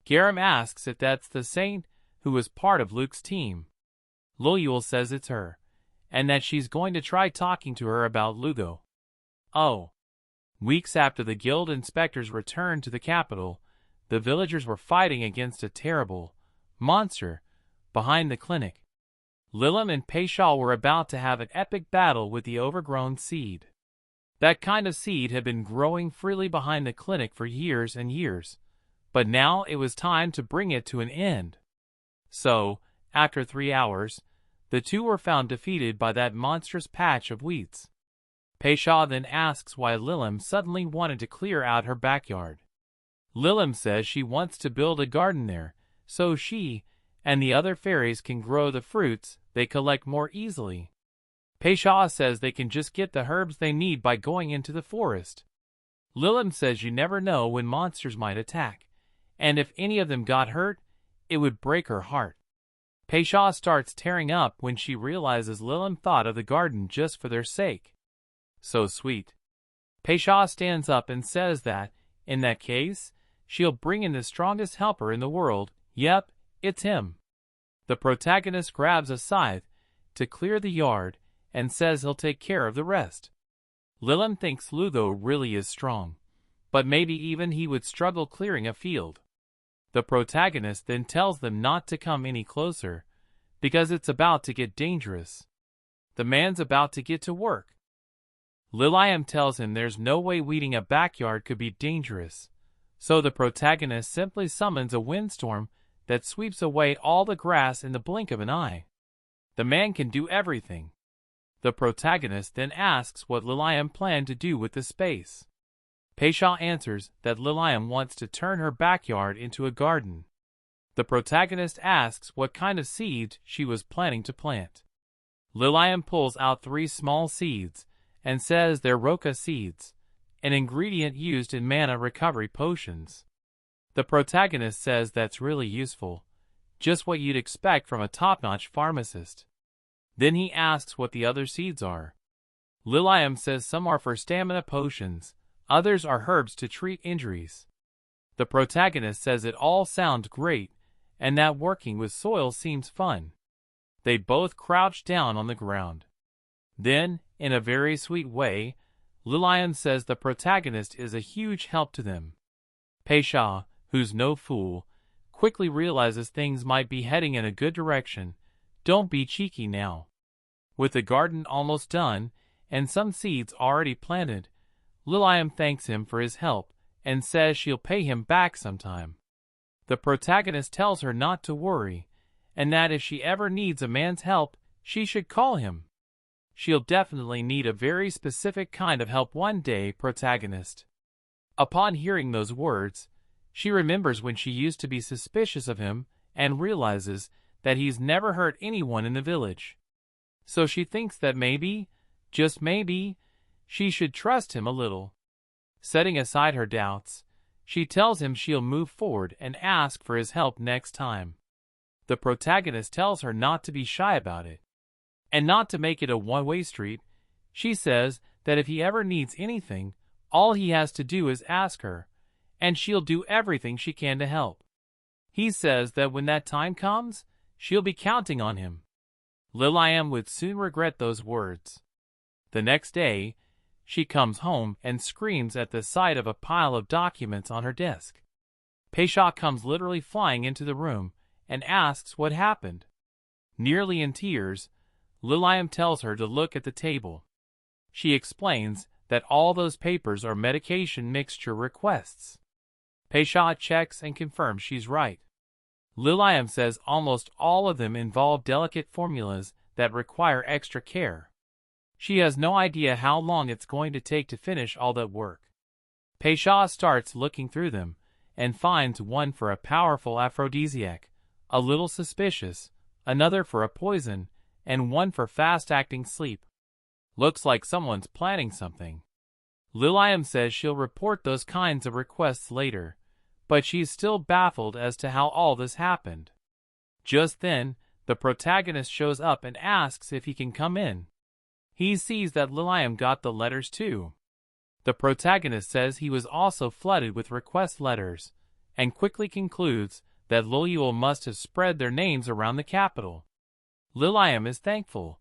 Garam asks if that's the saint who was part of Luke's team. Loyal says it's her, and that she's going to try talking to her about Lugo. Oh. Weeks after the guild inspectors returned to the capital, the villagers were fighting against a terrible monster behind the clinic. Lilim and Paishal were about to have an epic battle with the overgrown seed. That kind of seed had been growing freely behind the clinic for years and years, but now it was time to bring it to an end. So, after 3 hours, the two were found defeated by that monstrous patch of weeds. Paishal then asks why Lilim suddenly wanted to clear out her backyard. Lilim says she wants to build a garden there, so she and the other fairies can grow the fruits they collect more easily. Paishal says they can just get the herbs they need by going into the forest. Lilim says you never know when monsters might attack, and if any of them got hurt, it would break her heart. Paishal starts tearing up when she realizes Lilim thought of the garden just for their sake. So sweet. Paishal stands up and says that, in that case, she'll bring in the strongest helper in the world. Yep, it's him. The protagonist grabs a scythe to clear the yard and says he'll take care of the rest. Lilim thinks Lugo really is strong, but maybe even he would struggle clearing a field. The protagonist then tells them not to come any closer, because it's about to get dangerous. The man's about to get to work. Liliam tells him there's no way weeding a backyard could be dangerous, so the protagonist simply summons a windstorm that sweeps away all the grass in the blink of an eye. The man can do everything. The protagonist then asks what Liliam planned to do with the space. Paishal answers that Liliam wants to turn her backyard into a garden. The protagonist asks what kind of seeds she was planning to plant. Liliam pulls out 3 small seeds and says they're roca seeds, an ingredient used in mana recovery potions. The protagonist says that's really useful, just what you'd expect from a top-notch pharmacist. Then he asks what the other seeds are. Lilium says some are for stamina potions, others are herbs to treat injuries. The protagonist says it all sounds great, and that working with soil seems fun. They both crouch down on the ground. Then, in a very sweet way, Lilium says the protagonist is a huge help to them. Peisha, who's no fool, quickly realizes things might be heading in a good direction. Don't be cheeky now. With the garden almost done, and some seeds already planted, Lilium thanks him for his help, and says she'll pay him back sometime. The protagonist tells her not to worry, and that if she ever needs a man's help, she should call him. She'll definitely need a very specific kind of help one day, protagonist. Upon hearing those words, she remembers when she used to be suspicious of him and realizes that he's never hurt anyone in the village. So she thinks that maybe, just maybe, she should trust him a little. Setting aside her doubts, she tells him she'll move forward and ask for his help next time. The protagonist tells her not to be shy about it, and not to make it a one-way street. She says that if he ever needs anything, all he has to do is ask her, and she'll do everything she can to help. He says that when that time comes, she'll be counting on him. Lilium would soon regret those words. The next day, she comes home and screams at the sight of a pile of documents on her desk. Peisha comes literally flying into the room and asks what happened. Nearly in tears, Lilium tells her to look at the table. She explains that all those papers are medication mixture requests. Peisha checks and confirms she's right. Lilium says almost all of them involve delicate formulas that require extra care. She has no idea how long it's going to take to finish all that work. Peisha starts looking through them and finds one for a powerful aphrodisiac, a little suspicious, another for a poison, and one for fast-acting sleep. Looks like someone's planning something. Lilium says she'll report those kinds of requests later, but she's still baffled as to how all this happened. Just then, the protagonist shows up and asks if he can come in. He sees that Lilium got the letters too. The protagonist says he was also flooded with request letters, and quickly concludes that Lilium must have spread their names around the capital. Lilium is thankful,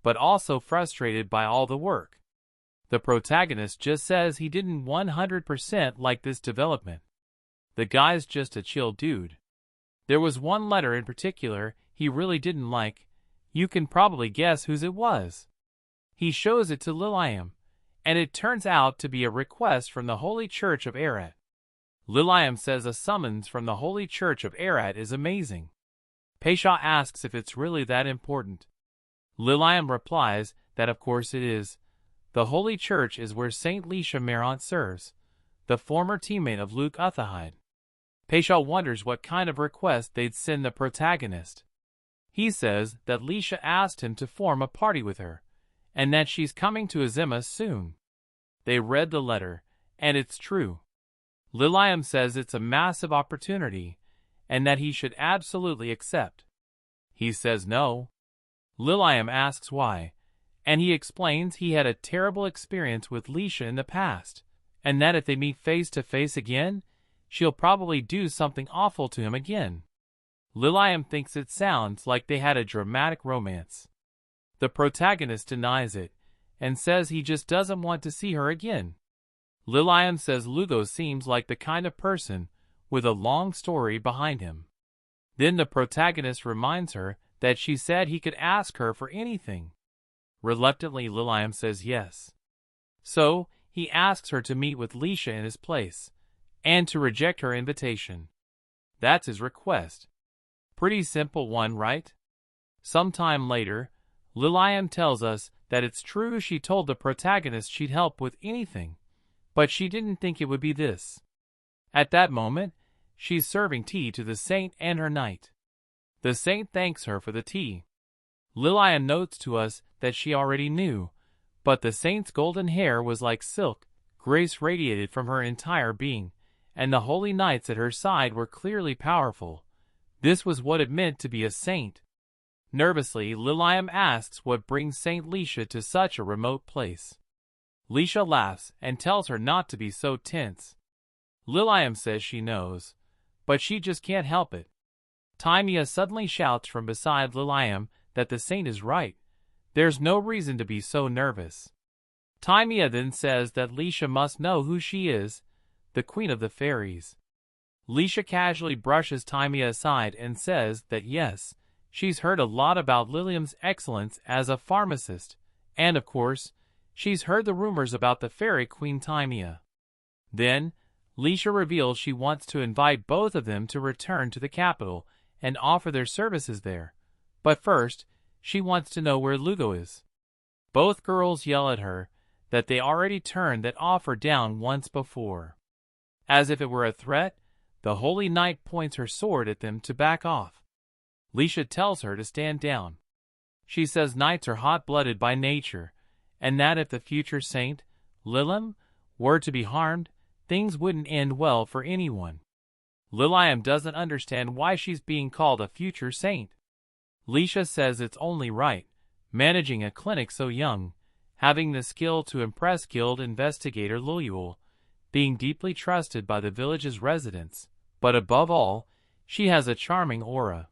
but also frustrated by all the work. The protagonist just says he didn't 100% like this development. The guy's just a chill dude. There was one letter in particular he really didn't like. You can probably guess whose it was. He shows it to Lilium, and it turns out to be a request from the Holy Church of Arat. Lilium says a summons from the Holy Church of Arat is amazing. Peisha asks if it's really that important. Lilium replies that of course it is. The Holy Church is where Saint Lisha Marant serves, the former teammate of Luke Uthahide. Peisha wonders what kind of request they'd send the protagonist. He says that Lisha asked him to form a party with her, and that she's coming to Azima soon. They read the letter, and it's true. Lilium says it's a massive opportunity, and that he should absolutely accept. He says no. Lilium asks why, and he explains he had a terrible experience with Lisha in the past, and that if they meet face to face again, she'll probably do something awful to him again. Lilium thinks it sounds like they had a dramatic romance. The protagonist denies it, and says he just doesn't want to see her again. Lilium says Lugo seems like the kind of person with a long story behind him. Then the protagonist reminds her that she said he could ask her for anything. Reluctantly, Lilium says yes. So, he asks her to meet with Lisha in his place, and to reject her invitation. That's his request. Pretty simple one, right? Sometime later, Lilium tells us that it's true she told the protagonist she'd help with anything, but she didn't think it would be this. At that moment, she's serving tea to the saint and her knight. The saint thanks her for the tea. Lilium notes to us that she already knew, but the saint's golden hair was like silk, grace radiated from her entire being, and the holy knights at her side were clearly powerful, This was what it meant to be a saint. Nervously, Lilium asks what brings Saint Lisha to such a remote place. Lisha laughs and tells her not to be so tense. Lilium says she knows, but she just can't help it. Timea suddenly shouts from beside Lilium that the saint is right. There's no reason to be so nervous. Timea then says that Lisha must know who she is, the queen of the fairies. Lisha casually brushes Timea aside and says that yes, she's heard a lot about Lilium's excellence as a pharmacist, and of course, she's heard the rumors about the fairy queen Timea. Then, Lisha reveals she wants to invite both of them to return to the capital and offer their services there. But first, she wants to know where Lugo is. Both girls yell at her that they already turned that offer down once before. As if it were a threat, the Holy Knight points her sword at them to back off. Lisha tells her to stand down. She says knights are hot-blooded by nature, and that if the future saint, Lilium, were to be harmed, things wouldn't end well for anyone. Lilium doesn't understand why she's being called a future saint. Lisha says it's only right, managing a clinic so young, having the skill to impress guild investigator Luluel, being deeply trusted by the village's residents, but above all, she has a charming aura.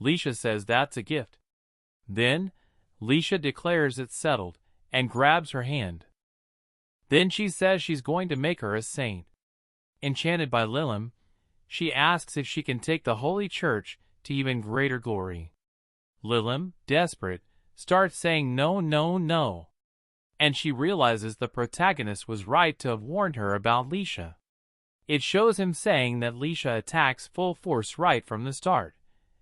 Lisha says that's a gift. Then, Lisha declares it's settled, and grabs her hand. Then she says she's going to make her a saint. Enchanted by Lilium, she asks if she can take the Holy Church to even greater glory. Lilium, desperate, starts saying no, no, no. And she realizes the protagonist was right to have warned her about Lisha. It shows him saying that Lisha attacks full force right from the start,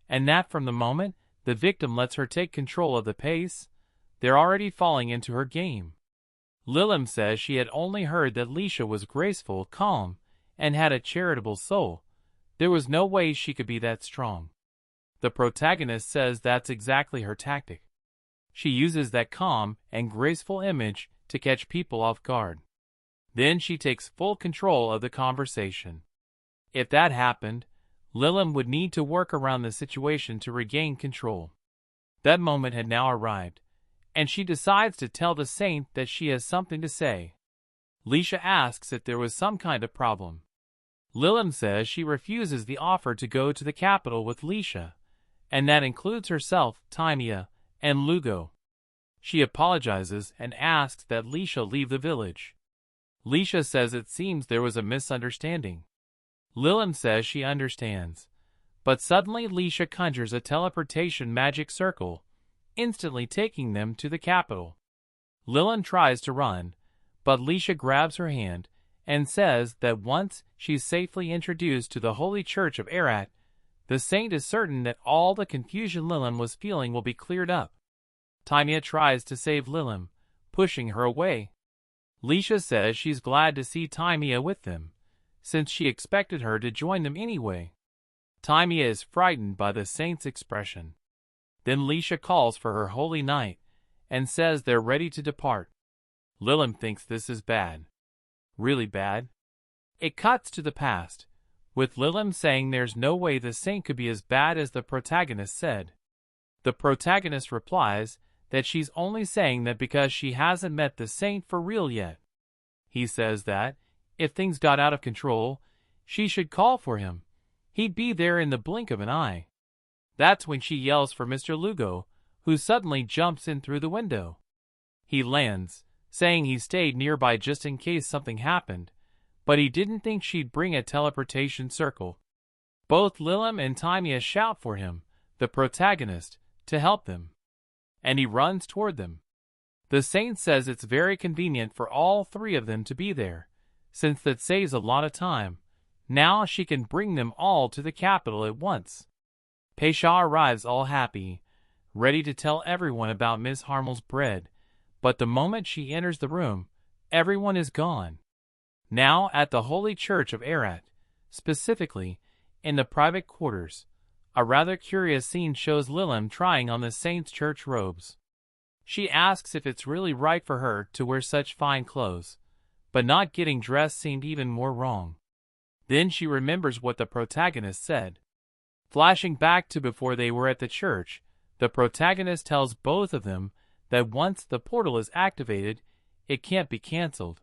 and that from the moment the victim lets her take control of the pace, they're already falling into her game. Lilium says she had only heard that Lisha was graceful, calm, and had a charitable soul. There was no way she could be that strong. The protagonist says that's exactly her tactic. She uses that calm and graceful image to catch people off guard. Then she takes full control of the conversation. If that happened, Lilium would need to work around the situation to regain control. That moment had now arrived, and she decides to tell the saint that she has something to say. Lisha asks if there was some kind of problem. Lilium says she refuses the offer to go to the capital with Lisha, and that includes herself, Timea, and Lugo. She apologizes and asks that Lisha leave the village. Lisha says it seems there was a misunderstanding. Lilium says she understands, but suddenly Lisha conjures a teleportation magic circle, instantly taking them to the capital. Lilium tries to run, but Lisha grabs her hand and says that once she's safely introduced to the Holy Church of Arat, the saint is certain that all the confusion Lilium was feeling will be cleared up. Timea tries to save Lilium, pushing her away. Lisha says she's glad to see Timea with them, since she expected her to join them anyway. Timea is frightened by the saint's expression. Then Lisha calls for her holy knight, and says they're ready to depart. Lilium thinks this is bad. Really bad? It cuts to the past, with Lilium saying there's no way the saint could be as bad as the protagonist said. The protagonist replies that she's only saying that because she hasn't met the saint for real yet. He says that, if things got out of control, she should call for him. He'd be there in the blink of an eye. That's when she yells for Mr. Lugo, who suddenly jumps in through the window. He lands, saying he stayed nearby just in case something happened, but he didn't think she'd bring a teleportation circle. Both Lilium and Timea shout for him, the protagonist, to help them, and he runs toward them. The saint says it's very convenient for all three of them to be there, since that saves a lot of time. Now she can bring them all to the capital at once. Pesha arrives all happy, ready to tell everyone about Miss Harmel's bread, but the moment she enters the room, everyone is gone. Now at the Holy Church of Arat, specifically, in the private quarters, a rather curious scene shows Lilium trying on the saint's church robes. She asks if it's really right for her to wear such fine clothes, but not getting dressed seemed even more wrong. Then she remembers what the protagonist said. Flashing back to before they were at the church, the protagonist tells both of them that once the portal is activated, it can't be cancelled.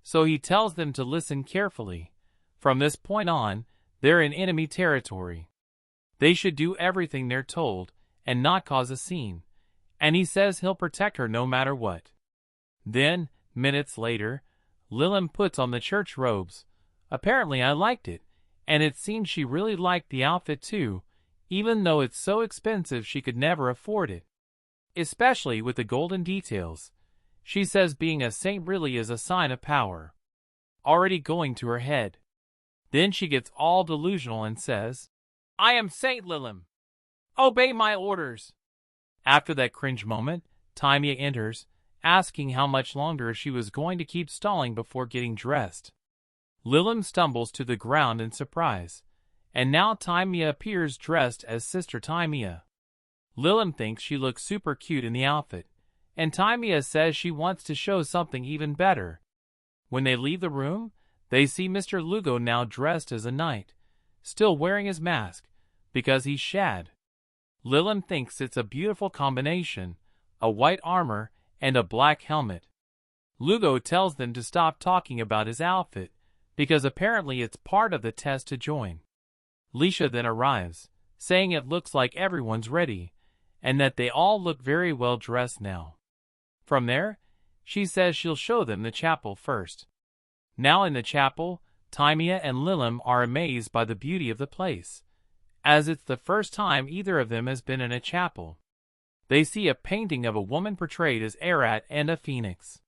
So he tells them to listen carefully. From this point on, they're in enemy territory. They should do everything they're told and not cause a scene, and he says he'll protect her no matter what. Then, minutes later, Lilim puts on the church robes. Apparently I liked it, and it seems she really liked the outfit too, even though it's so expensive she could never afford it. Especially with the golden details. She says being a saint really is a sign of power. Already going to her head. Then she gets all delusional and says, "I am Saint Lilim. Obey my orders." After that cringe moment, Timea enters, asking how much longer she was going to keep stalling before getting dressed. Lilim stumbles to the ground in surprise, and now Timea appears dressed as Sister Timea. Lilim thinks she looks super cute in the outfit, and Timea says she wants to show something even better. When they leave the room, they see Mr. Lugo now dressed as a knight, still wearing his mask, because he's shad. Lilim thinks it's a beautiful combination, a white armor and a black helmet. Lugo tells them to stop talking about his outfit, because apparently it's part of the test to join. Lisha then arrives, saying it looks like everyone's ready, and that they all look very well dressed now. From there, she says she'll show them the chapel first. Now in the chapel, Timea and Lilim are amazed by the beauty of the place, as it's the first time either of them has been in a chapel. They see a painting of a woman portrayed as Arat and a phoenix.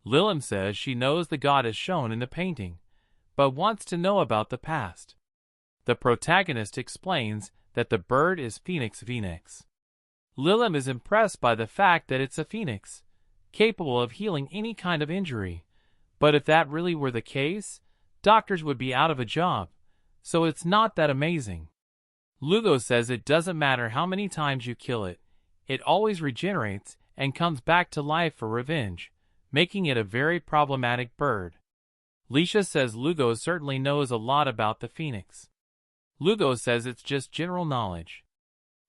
Lilim says she knows the goddess shown in the painting, but wants to know about the past. The protagonist explains that the bird is Phoenix Phoenix. Lilim is impressed by the fact that it's a phoenix, capable of healing any kind of injury, but if that really were the case, doctors would be out of a job, so it's not that amazing. Lugo says it doesn't matter how many times you kill it, it always regenerates and comes back to life for revenge, making it a very problematic bird. Lisha says Lugo certainly knows a lot about the phoenix. Lugo says it's just general knowledge.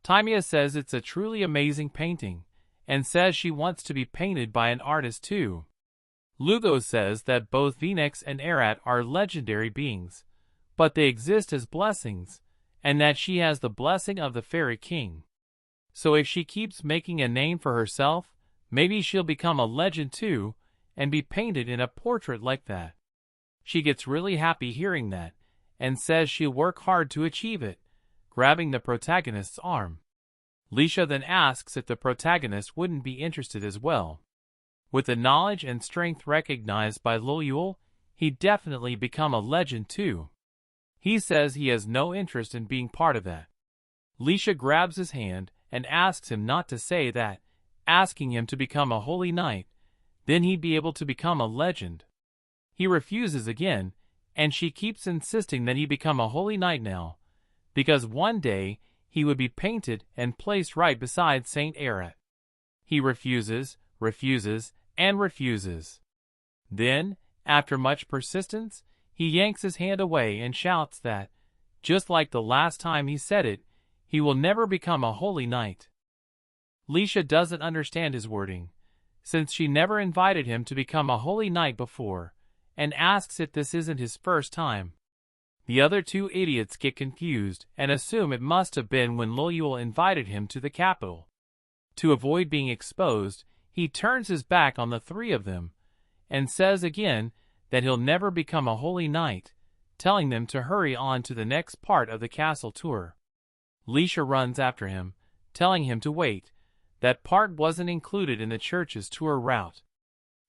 Timea says it's a truly amazing painting, and says she wants to be painted by an artist too. Lugo says that both Phoenix and Arat are legendary beings, but they exist as blessings, and that she has the blessing of the Fairy King. So if she keeps making a name for herself, maybe she'll become a legend too, and be painted in a portrait like that. She gets really happy hearing that, and says she'll work hard to achieve it, grabbing the protagonist's arm. Lisha then asks if the protagonist wouldn't be interested as well. With the knowledge and strength recognized by Loyul, he'd definitely become a legend too. He says he has no interest in being part of that. Lisha grabs his hand and asks him not to say that, asking him to become a holy knight, then he'd be able to become a legend. He refuses again, and she keeps insisting that he become a holy knight now, because one day he would be painted and placed right beside Saint Arat. He refuses, and refuses. Then, after much persistence, he yanks his hand away and shouts that, just like the last time he said it, he will never become a holy knight. Lisha doesn't understand his wording, since she never invited him to become a holy knight before, and asks if this isn't his first time. The other two idiots get confused and assume it must have been when Loyul invited him to the capital. To avoid being exposed, he turns his back on the three of them, and says again that he'll never become a holy knight, telling them to hurry on to the next part of the castle tour. Lisha runs after him, telling him to wait. That part wasn't included in the church's tour route.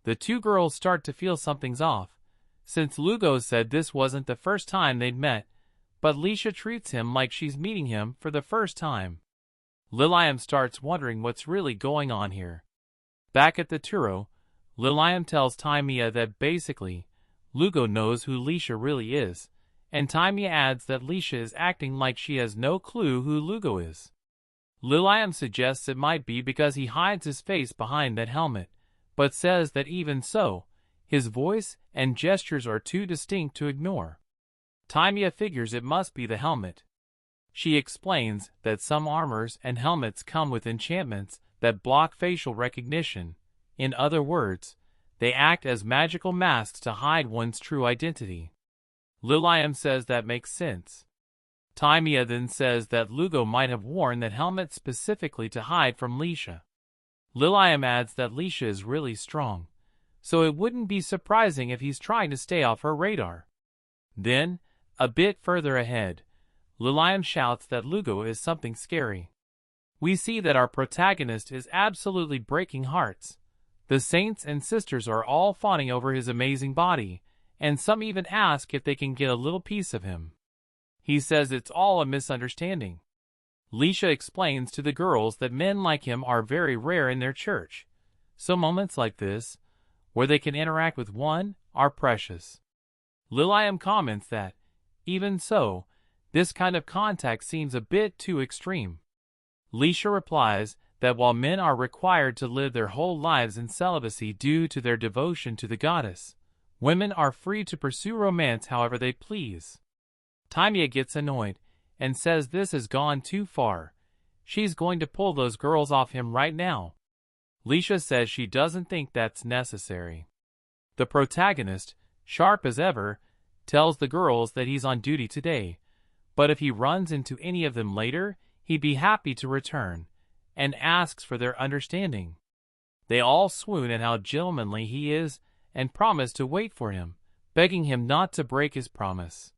The two girls start to feel something's off, since Lugo said this wasn't the first time they'd met, but Lisha treats him like she's meeting him for the first time. Lilium starts wondering what's really going on here. Back at the Turo, Lilium tells Timea that basically, Lugo knows who Lisha really is, and Timea adds that Lisha is acting like she has no clue who Lugo is. Lilium suggests it might be because he hides his face behind that helmet, but says that even so, his voice and gestures are too distinct to ignore. Timea figures it must be the helmet. She explains that some armors and helmets come with enchantments that block facial recognition. In other words, they act as magical masks to hide one's true identity. Lilium says that makes sense. Timea then says that Lugo might have worn that helmet specifically to hide from Lisha. Lilium adds that Lisha is really strong, so it wouldn't be surprising if he's trying to stay off her radar. Then, a bit further ahead, Lilium shouts that Lugo is something scary. We see that our protagonist is absolutely breaking hearts. The saints and sisters are all fawning over his amazing body, and some even ask if they can get a little piece of him. He says it's all a misunderstanding. Lisha explains to the girls that men like him are very rare in their church, so moments like this, where they can interact with one, are precious. Lilium comments that, even so, this kind of contact seems a bit too extreme. Lisha replies that while men are required to live their whole lives in celibacy due to their devotion to the goddess, women are free to pursue romance however they please. Timea gets annoyed and says this has gone too far. She's going to pull those girls off him right now. Lisha says she doesn't think that's necessary. The protagonist, sharp as ever, tells the girls that he's on duty today, but if he runs into any of them later, he'd be happy to return, and asks for their understanding. They all swoon at how gentlemanly he is and promise to wait for him, begging him not to break his promise.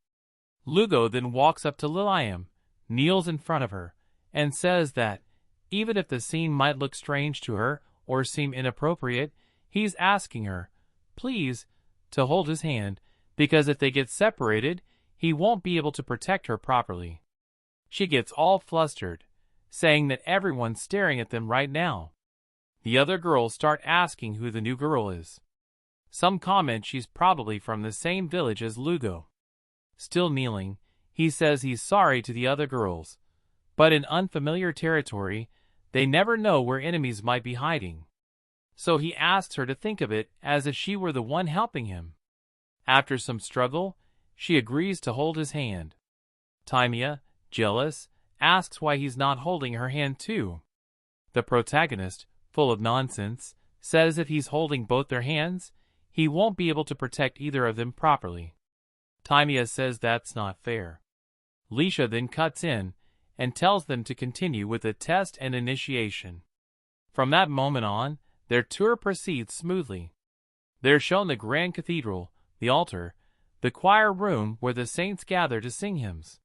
Lugo then walks up to Lilium, kneels in front of her, and says that, even if the scene might look strange to her or seem inappropriate, he's asking her, please, to hold his hand, because if they get separated, he won't be able to protect her properly. She gets all flustered, saying that everyone's staring at them right now. The other girls start asking who the new girl is. Some comment she's probably from the same village as Lugo. Still kneeling, he says he's sorry to the other girls, but in unfamiliar territory, they never know where enemies might be hiding. So he asks her to think of it as if she were the one helping him. After some struggle, she agrees to hold his hand. Timea, jealous, asks why he's not holding her hand too. The protagonist, full of nonsense, says if he's holding both their hands, he won't be able to protect either of them properly. Timea says that's not fair. Lisha then cuts in and tells them to continue with the test and initiation. From that moment on, their tour proceeds smoothly. They're shown the grand cathedral, the altar, the choir room where the saints gather to sing hymns.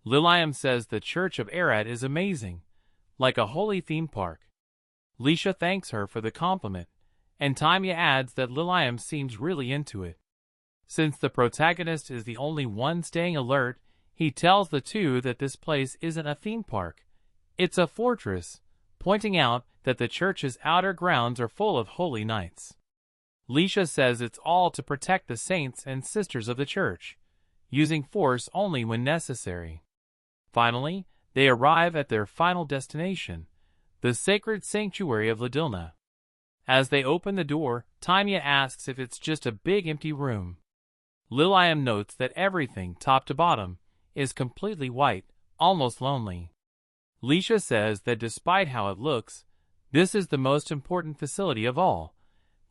Lilium says the Church of Arad is amazing, like a holy theme park. Lisha thanks her for the compliment, and Timea adds that Lilium seems really into it. Since the protagonist is the only one staying alert, he tells the two that this place isn't a theme park. It's a fortress, pointing out that the church's outer grounds are full of holy knights. Lisha says it's all to protect the saints and sisters of the church, using force only when necessary. Finally, they arrive at their final destination, the sacred sanctuary of Ladilna. As they open the door, Timea asks if it's just a big empty room. Lilium notes that everything, top to bottom, is completely white, almost lonely. Lisha says that despite how it looks, this is the most important facility of all,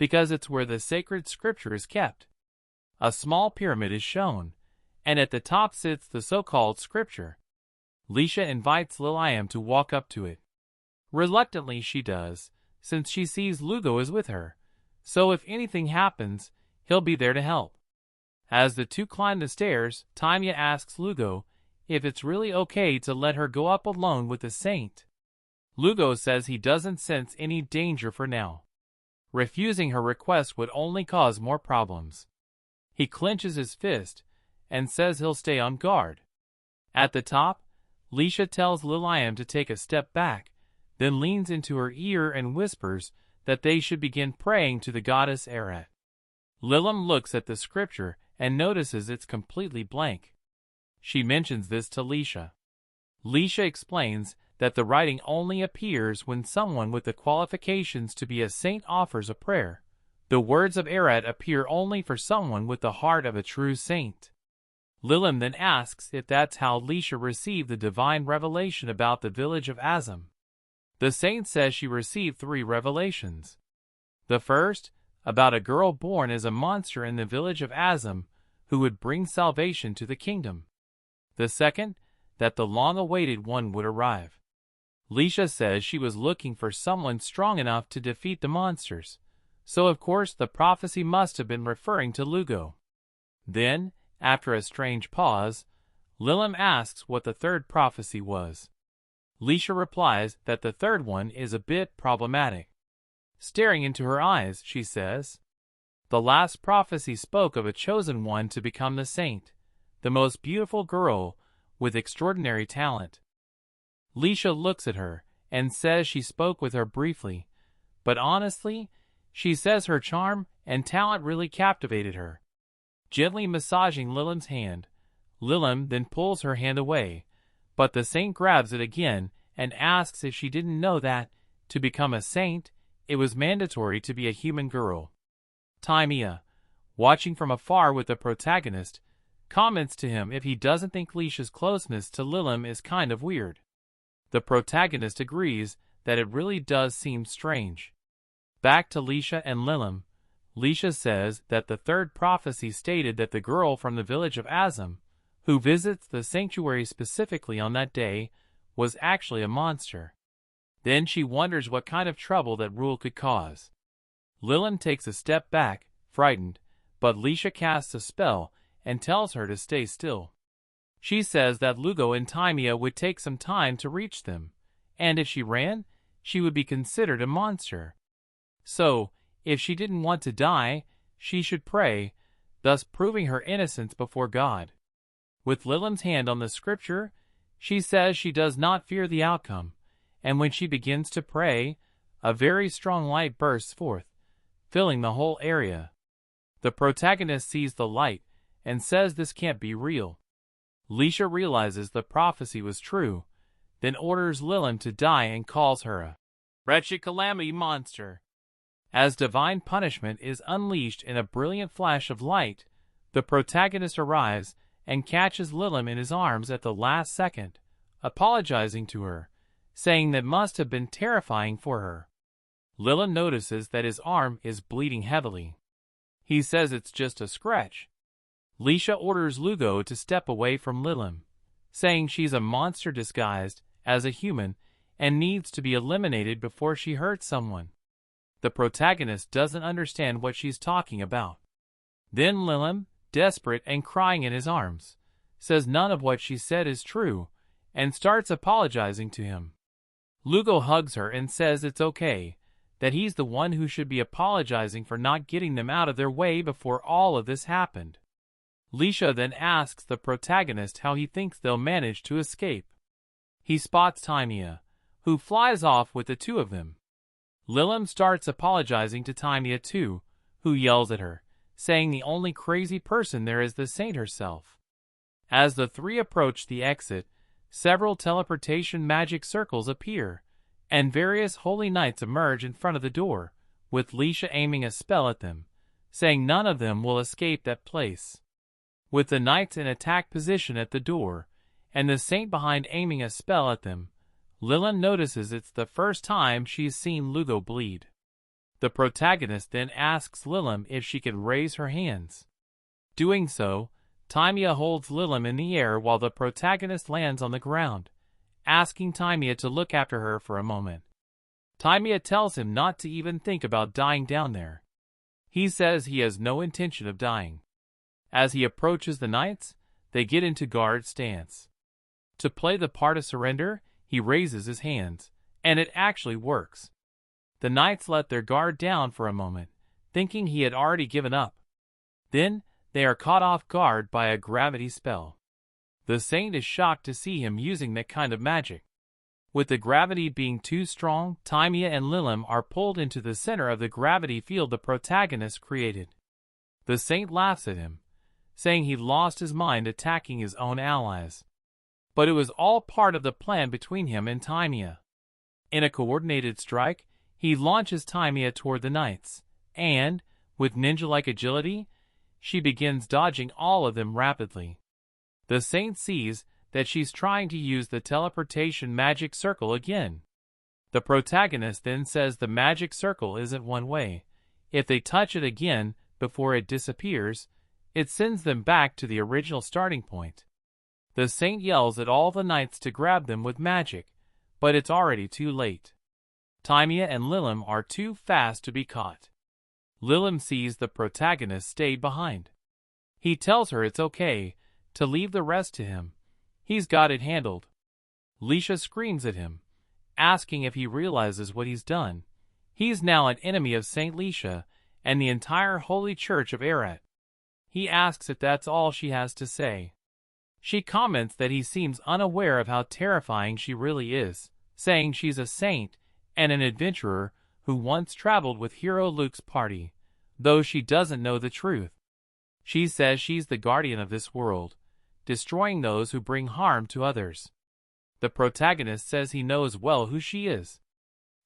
because it's where the sacred scripture is kept. A small pyramid is shown, and at the top sits the so-called scripture. Lisha invites Lilium to walk up to it. Reluctantly she does, since she sees Lugo is with her, so if anything happens, he'll be there to help. As the two climb the stairs, Timea asks Lugo if it's really okay to let her go up alone with the saint. Lugo says he doesn't sense any danger for now. Refusing her request would only cause more problems. He clenches his fist and says he'll stay on guard. At the top, Lisha tells Lilium to take a step back, then leans into her ear and whispers that they should begin praying to the goddess Arat. Lilium looks at the scripture and notices it's completely blank. She mentions this to Lisha. Lisha explains that the writing only appears when someone with the qualifications to be a saint offers a prayer. The words of Arat appear only for someone with the heart of a true saint. Lilim then asks if that's how Lisha received the divine revelation about the village of Azam. The saint says she received 3 revelations. The first, about a girl born as a monster in the village of Azam who would bring salvation to the kingdom. The second, that the long-awaited one would arrive. Lisha says she was looking for someone strong enough to defeat the monsters, so of course the prophecy must have been referring to Lugo. Then, after a strange pause, Lilim asks what the third prophecy was. Lisha replies that the third one is a bit problematic. Staring into her eyes, she says, "The last prophecy spoke of a chosen one to become the saint, the most beautiful girl with extraordinary talent." Lisha looks at her and says she spoke with her briefly, but honestly, she says her charm and talent really captivated her. Gently massaging Lilim's hand, Lilim then pulls her hand away, but the saint grabs it again and asks if she didn't know that, to become a saint, it was mandatory to be a human girl. Taimia, watching from afar with the protagonist, comments to him if he doesn't think Lisha's closeness to Lilim is kind of weird. The protagonist agrees that it really does seem strange. Back to Lisha and Lilim, Lisha says that the third prophecy stated that the girl from the village of Azam, who visits the sanctuary specifically on that day, was actually a monster. Then she wonders what kind of trouble that rule could cause. Lilim takes a step back, frightened, but Lisha casts a spell and tells her to stay still. She says that Lugo and Taimia would take some time to reach them, and if she ran, she would be considered a monster. So, if she didn't want to die, she should pray, thus proving her innocence before God. With Lilim's hand on the scripture, she says she does not fear the outcome, and when she begins to pray, a very strong light bursts forth, filling the whole area. The protagonist sees the light and says this can't be real. Lisha realizes the prophecy was true, then orders Lilim to die and calls her a wretched calamity monster. As divine punishment is unleashed in a brilliant flash of light, the protagonist arrives and catches Lilim in his arms at the last second, apologizing to her, saying that must have been terrifying for her. Lilim notices that his arm is bleeding heavily. He says it's just a scratch. Lisha orders Lugo to step away from Lilim, saying she's a monster disguised as a human and needs to be eliminated before she hurts someone. The protagonist doesn't understand what she's talking about. Then Lilim, desperate and crying in his arms, says none of what she said is true, and starts apologizing to him. Lugo hugs her and says it's okay, that he's the one who should be apologizing for not getting them out of their way before all of this happened. Lisha then asks the protagonist how he thinks they'll manage to escape. He spots Taimia, who flies off with the two of them. Lilim starts apologizing to Taimia too, who yells at her, saying the only crazy person there is the saint herself. As the three approach the exit, several teleportation magic circles appear, and various holy knights emerge in front of the door, with Lisha aiming a spell at them, saying none of them will escape that place. With the knights in attack position at the door, and the saint behind aiming a spell at them, Lilim notices it's the first time she's seen Lugo bleed. The protagonist then asks Lilim if she can raise her hands. Doing so, Taimia holds Lilim in the air while the protagonist lands on the ground, asking Taimia to look after her for a moment. Taimia tells him not to even think about dying down there. He says he has no intention of dying. As he approaches the knights, they get into guard stance. To play the part of surrender, he raises his hands, and it actually works. The knights let their guard down for a moment, thinking he had already given up. Then, they are caught off guard by a gravity spell. The saint is shocked to see him using that kind of magic. With the gravity being too strong, Taimia and Lilim are pulled into the center of the gravity field the protagonist created. The saint laughs at him, saying he lost his mind attacking his own allies. But it was all part of the plan between him and Taimia. In a coordinated strike, he launches Taimia toward the knights, and, with ninja-like agility, she begins dodging all of them rapidly. The saint sees that she's trying to use the teleportation magic circle again. The protagonist then says the magic circle isn't one way. If they touch it again before it disappears, it sends them back to the original starting point. The saint yells at all the knights to grab them with magic, but it's already too late. Timea and Lilim are too fast to be caught. Lilim sees the protagonist stayed behind. He tells her it's okay to leave the rest to him. He's got it handled. Lisha screams at him, asking if he realizes what he's done. He's now an enemy of Saint Lisha and the entire Holy Church of Arat. He asks if that's all she has to say. She comments that he seems unaware of how terrifying she really is, saying she's a saint and an adventurer who once traveled with hero Luke's party, though she doesn't know the truth. She says she's the guardian of this world, destroying those who bring harm to others. The protagonist says he knows well who she is.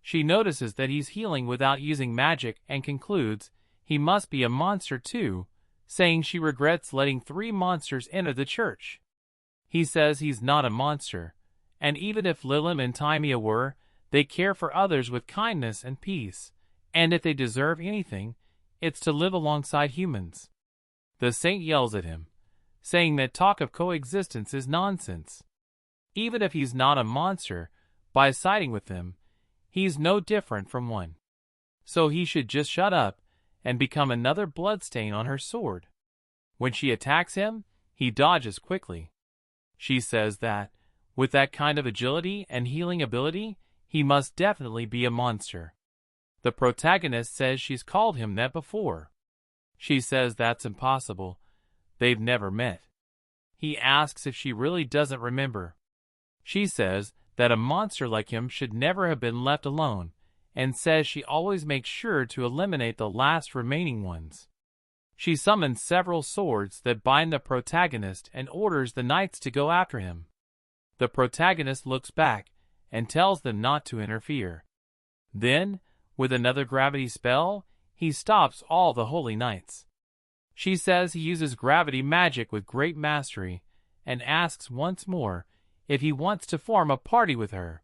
She notices that he's healing without using magic and concludes he must be a monster too, saying she regrets letting 3 monsters enter the church. He says he's not a monster, and even if Lilim and Timea were, they care for others with kindness and peace, and if they deserve anything, it's to live alongside humans. The saint yells at him, saying that talk of coexistence is nonsense. Even if he's not a monster, by siding with them, he's no different from one. So he should just shut up and become another bloodstain on her sword. When she attacks him, he dodges quickly. She says that, with that kind of agility and healing ability, he must definitely be a monster. The protagonist says she's called him that before. She says that's impossible. They've never met. He asks if she really doesn't remember. She says that a monster like him should never have been left alone, and says she always makes sure to eliminate the last remaining ones. She summons several swords that bind the protagonist and orders the knights to go after him. The protagonist looks back and tells them not to interfere. Then, with another gravity spell, he stops all the holy knights. She says he uses gravity magic with great mastery and asks once more if he wants to form a party with her.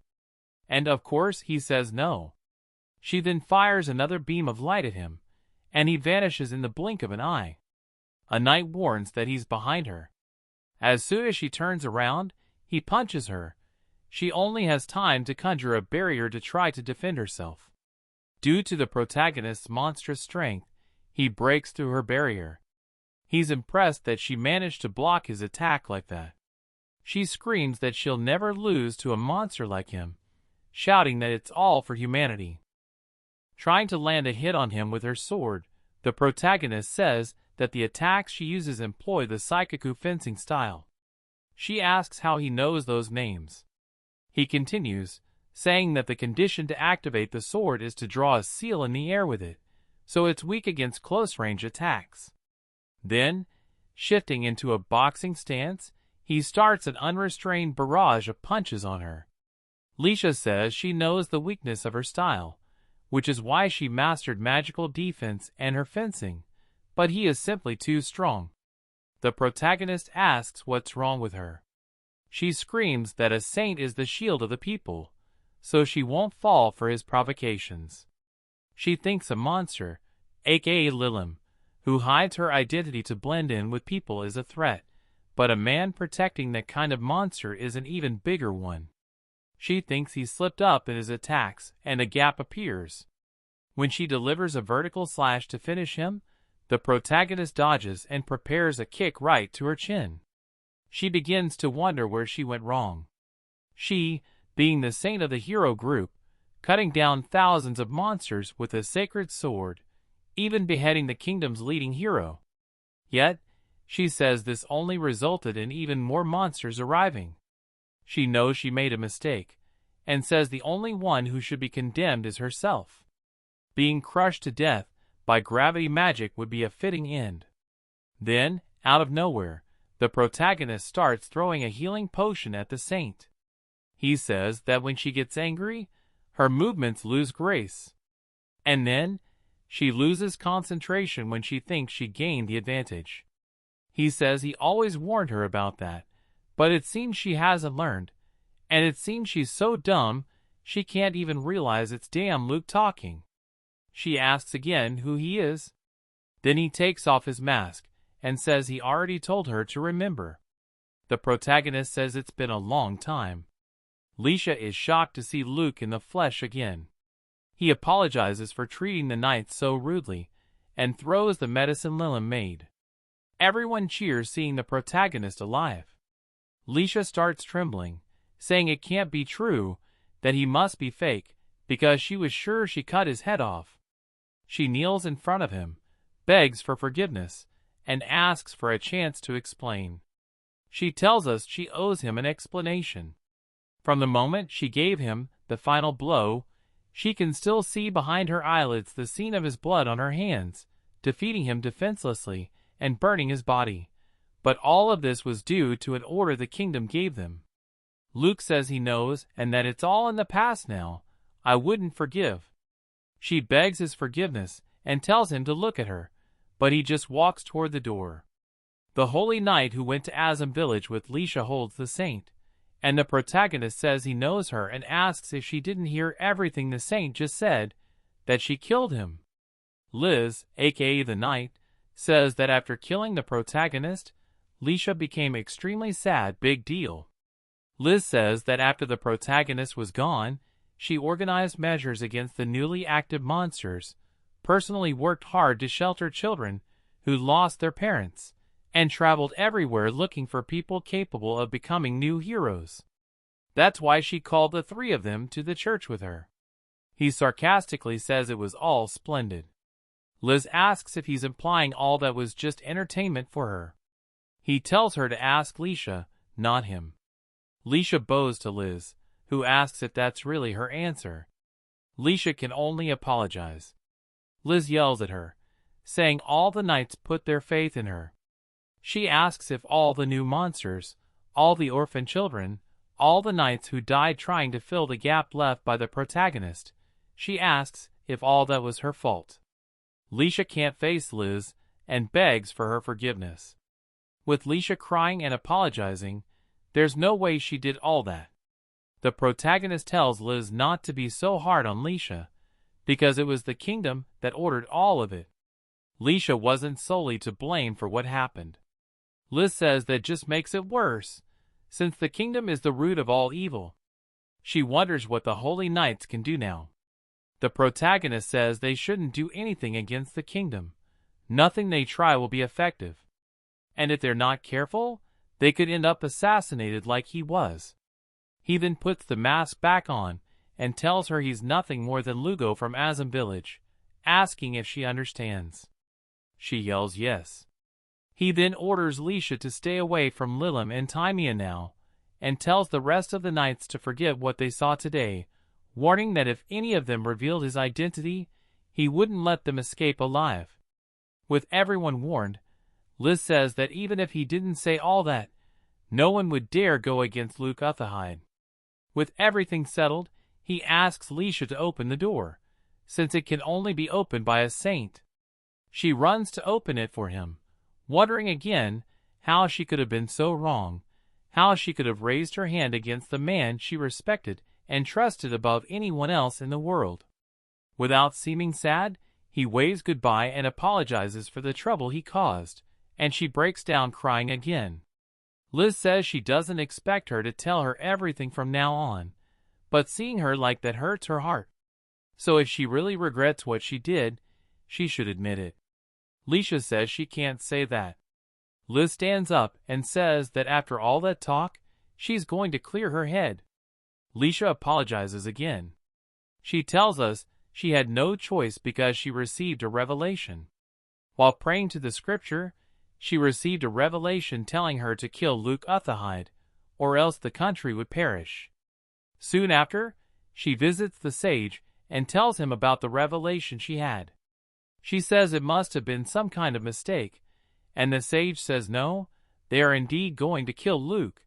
And of course he says no. She then fires another beam of light at him, and he vanishes in the blink of an eye. A knight warns that he's behind her. As soon as she turns around, he punches her. She only has time to conjure a barrier to try to defend herself. Due to the protagonist's monstrous strength, he breaks through her barrier. He's impressed that she managed to block his attack like that. She screams that she'll never lose to a monster like him, shouting that it's all for humanity. Trying to land a hit on him with her sword, the protagonist says that the attacks she uses employ the Saikaku fencing style. She asks how he knows those names. He continues, saying that the condition to activate the sword is to draw a seal in the air with it, so it's weak against close-range attacks. Then, shifting into a boxing stance, he starts an unrestrained barrage of punches on her. Lisha says she knows the weakness of her style, which is why she mastered magical defense and her fencing, but he is simply too strong. The protagonist asks what's wrong with her. She screams that a saint is the shield of the people, so she won't fall for his provocations. She thinks a monster, aka Lilim, who hides her identity to blend in with people is a threat, but a man protecting that kind of monster is an even bigger one. She thinks he slipped up in his attacks and a gap appears. When she delivers a vertical slash to finish him, the protagonist dodges and prepares a kick right to her chin. She begins to wonder where she went wrong. She, being the saint of the hero group, cutting down thousands of monsters with a sacred sword, even beheading the kingdom's leading hero. Yet, she says this only resulted in even more monsters arriving. She knows she made a mistake, and says the only one who should be condemned is herself. Being crushed to death by gravity magic would be a fitting end. Then, out of nowhere, the protagonist starts throwing a healing potion at the saint. He says that when she gets angry, her movements lose grace. And then, she loses concentration when she thinks she gained the advantage. He says he always warned her about that, but it seems she hasn't learned, and it seems she's so dumb she can't even realize it's damn Luke talking. She asks again who he is. Then he takes off his mask and says he already told her to remember. The protagonist says it's been a long time. Lisha is shocked to see Luke in the flesh again. He apologizes for treating the knights so rudely and throws the medicine Lilim made. Everyone cheers seeing the protagonist alive. Lisha starts trembling, saying it can't be true, that he must be fake, because she was sure she cut his head off. She kneels in front of him, begs for forgiveness, and asks for a chance to explain. She tells us she owes him an explanation. From the moment she gave him the final blow, she can still see behind her eyelids the scene of his blood on her hands, defeating him defenselessly and burning his body. But all of this was due to an order the kingdom gave them. Luke says he knows and that it's all in the past now. I wouldn't forgive. She begs his forgiveness and tells him to look at her, but he just walks toward the door. The holy knight who went to Azam village with Lisha holds the saint, and the protagonist says he knows her and asks if she didn't hear everything the saint just said, that she killed him. Liz, aka the knight, says that after killing the protagonist, Lisha became extremely sad. Big deal. Liz says that after the protagonist was gone, she organized measures against the newly active monsters, personally worked hard to shelter children who lost their parents, and traveled everywhere looking for people capable of becoming new heroes. That's why she called the three of them to the church with her. He sarcastically says it was all splendid. Liz asks if he's implying all that was just entertainment for her. He tells her to ask Lisha, not him. Lisha bows to Liz, who asks if that's really her answer. Lisha can only apologize. Liz yells at her, saying all the knights put their faith in her. She asks if all the new monsters, all the orphan children, all the knights who died trying to fill the gap left by the protagonist, she asks if all that was her fault. Lisha can't face Liz and begs for her forgiveness. With Lisha crying and apologizing, there's no way she did all that. The protagonist tells Liz not to be so hard on Lisha, because it was the kingdom that ordered all of it. Lisha wasn't solely to blame for what happened. Liz says that just makes it worse, since the kingdom is the root of all evil. She wonders what the holy knights can do now. The protagonist says they shouldn't do anything against the kingdom. Nothing they try will be effective. And if they're not careful, they could end up assassinated like he was. He then puts the mask back on and tells her he's nothing more than Lugo from Azam village, asking if she understands. She yells yes. He then orders Lisha to stay away from Lilim and Timea now, and tells the rest of the knights to forget what they saw today, warning that if any of them revealed his identity, he wouldn't let them escape alive. With everyone warned, Liz says that even if he didn't say all that, no one would dare go against Luke Utherhide. With everything settled, he asks Lisha to open the door, since it can only be opened by a saint. She runs to open it for him, wondering again how she could have been so wrong, how she could have raised her hand against the man she respected and trusted above anyone else in the world. Without seeming sad, he waves goodbye and apologizes for the trouble he caused, and she breaks down crying again. Liz says she doesn't expect her to tell her everything from now on, but seeing her like that hurts her heart. So if she really regrets what she did, she should admit it. Lisha says she can't say that. Liz stands up and says that after all that talk, she's going to clear her head. Lisha apologizes again. She tells us she had no choice because she received a revelation. While praying to the scripture, she received a revelation telling her to kill Luke Utherhide, or else the country would perish. Soon after, she visits the sage and tells him about the revelation she had. She says it must have been some kind of mistake, and the sage says no, they are indeed going to kill Luke.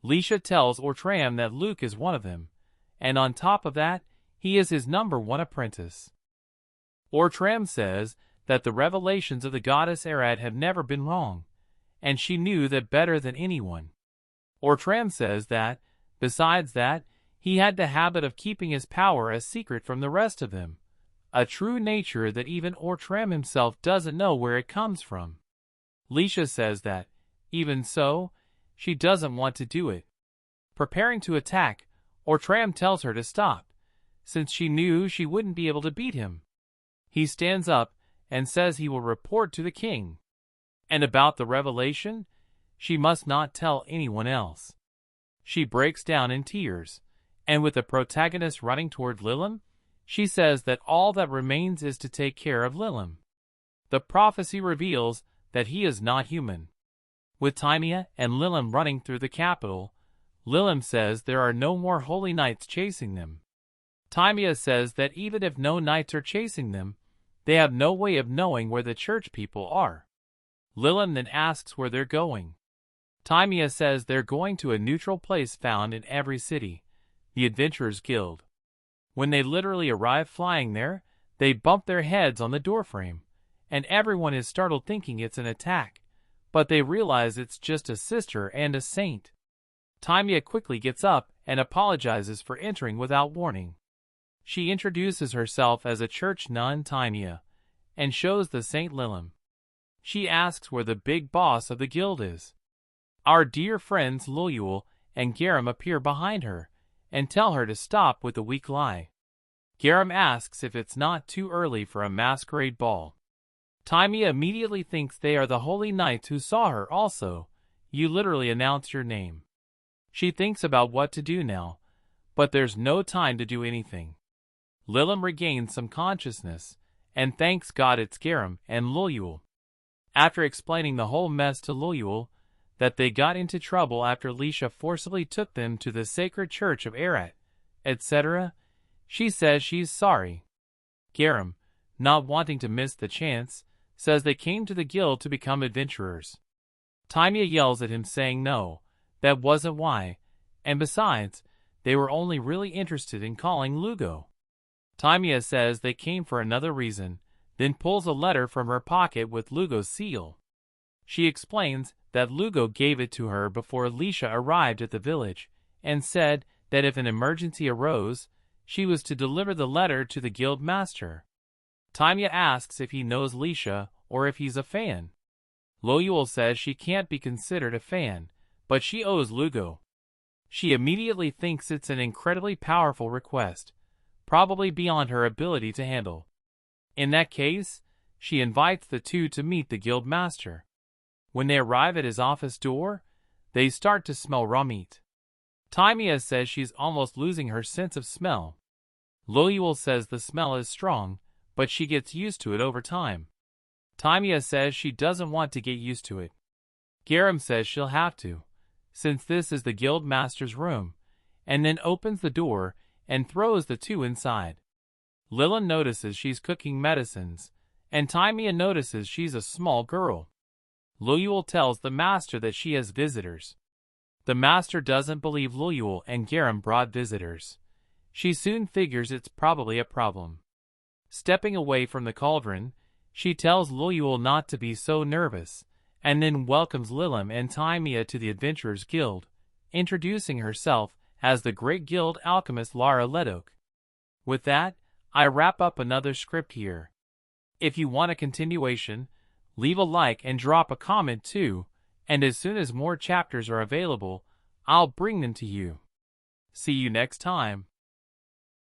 Lisha tells Ortram that Luke is one of them, and on top of that, he is his #1 apprentice. Ortram says that the revelations of the goddess Arad have never been wrong, and she knew that better than anyone. Ortram says that, besides that, he had the habit of keeping his power a secret from the rest of them, a true nature that even Ortram himself doesn't know where it comes from. Lisha says that, even so, she doesn't want to do it. Preparing to attack, Ortram tells her to stop, since she knew she wouldn't be able to beat him. He stands up and says he will report to the king. And about the revelation, she must not tell anyone else. She breaks down in tears, and with the protagonist running toward Lilim, she says that all that remains is to take care of Lilim. The prophecy reveals that he is not human. With Timea and Lilim running through the capital, Lilim says there are no more holy knights chasing them. Timea says that even if no knights are chasing them, they have no way of knowing where the church people are. Lilim then asks where they're going. Timea says they're going to a neutral place found in every city, the Adventurers Guild. When they literally arrive flying there, they bump their heads on the doorframe, and everyone is startled thinking it's an attack, but they realize it's just a sister and a saint. Timea quickly gets up and apologizes for entering without warning. She introduces herself as a church nun Timea, and shows the Saint Lilim. She asks where the big boss of the guild is. Our dear friends Loyul and Garam appear behind her, and tell her to stop with the weak lie. Garam asks if it's not too early for a masquerade ball. Timea immediately thinks they are the holy knights who saw her also. You literally announced your name. She thinks about what to do now, but there's no time to do anything. Lilim regains some consciousness, and thanks God it's Garam and Loyul. After explaining the whole mess to Loyul, that they got into trouble after Lisha forcibly took them to the sacred church of Arat, etc., she says she's sorry. Garam, not wanting to miss the chance, says they came to the guild to become adventurers. Timea yells at him saying no, that wasn't why, and besides, they were only really interested in calling Lugo. Timea says they came for another reason, then pulls a letter from her pocket with Lugo's seal. She explains that Lugo gave it to her before Lisha arrived at the village, and said that if an emergency arose, she was to deliver the letter to the guild master. Timea asks if he knows Lisha or if he's a fan. Loyul says she can't be considered a fan, but she owes Lugo. She immediately thinks it's an incredibly powerful request, probably beyond her ability to handle. In that case, she invites the two to meet the guild master. When they arrive at his office door, they start to smell raw meat. Timea says she's almost losing her sense of smell. Loyul says the smell is strong, but she gets used to it over time. Timea says she doesn't want to get used to it. Garam says she'll have to, since this is the guild master's room, and then opens the door and throws the two inside. Lilim notices she's cooking medicines, and Timea notices she's a small girl. Loyul tells the master that she has visitors. The master doesn't believe Loyul and Garam brought visitors. She soon figures it's probably a problem. Stepping away from the cauldron, she tells Loyul not to be so nervous, and then welcomes Lilim and Timea to the Adventurers Guild, introducing herself as the great guild alchemist Lara Ledok. With that, I wrap up another script here. If you want a continuation, leave a like and drop a comment too, and as soon as more chapters are available, I'll bring them to you. See you next time.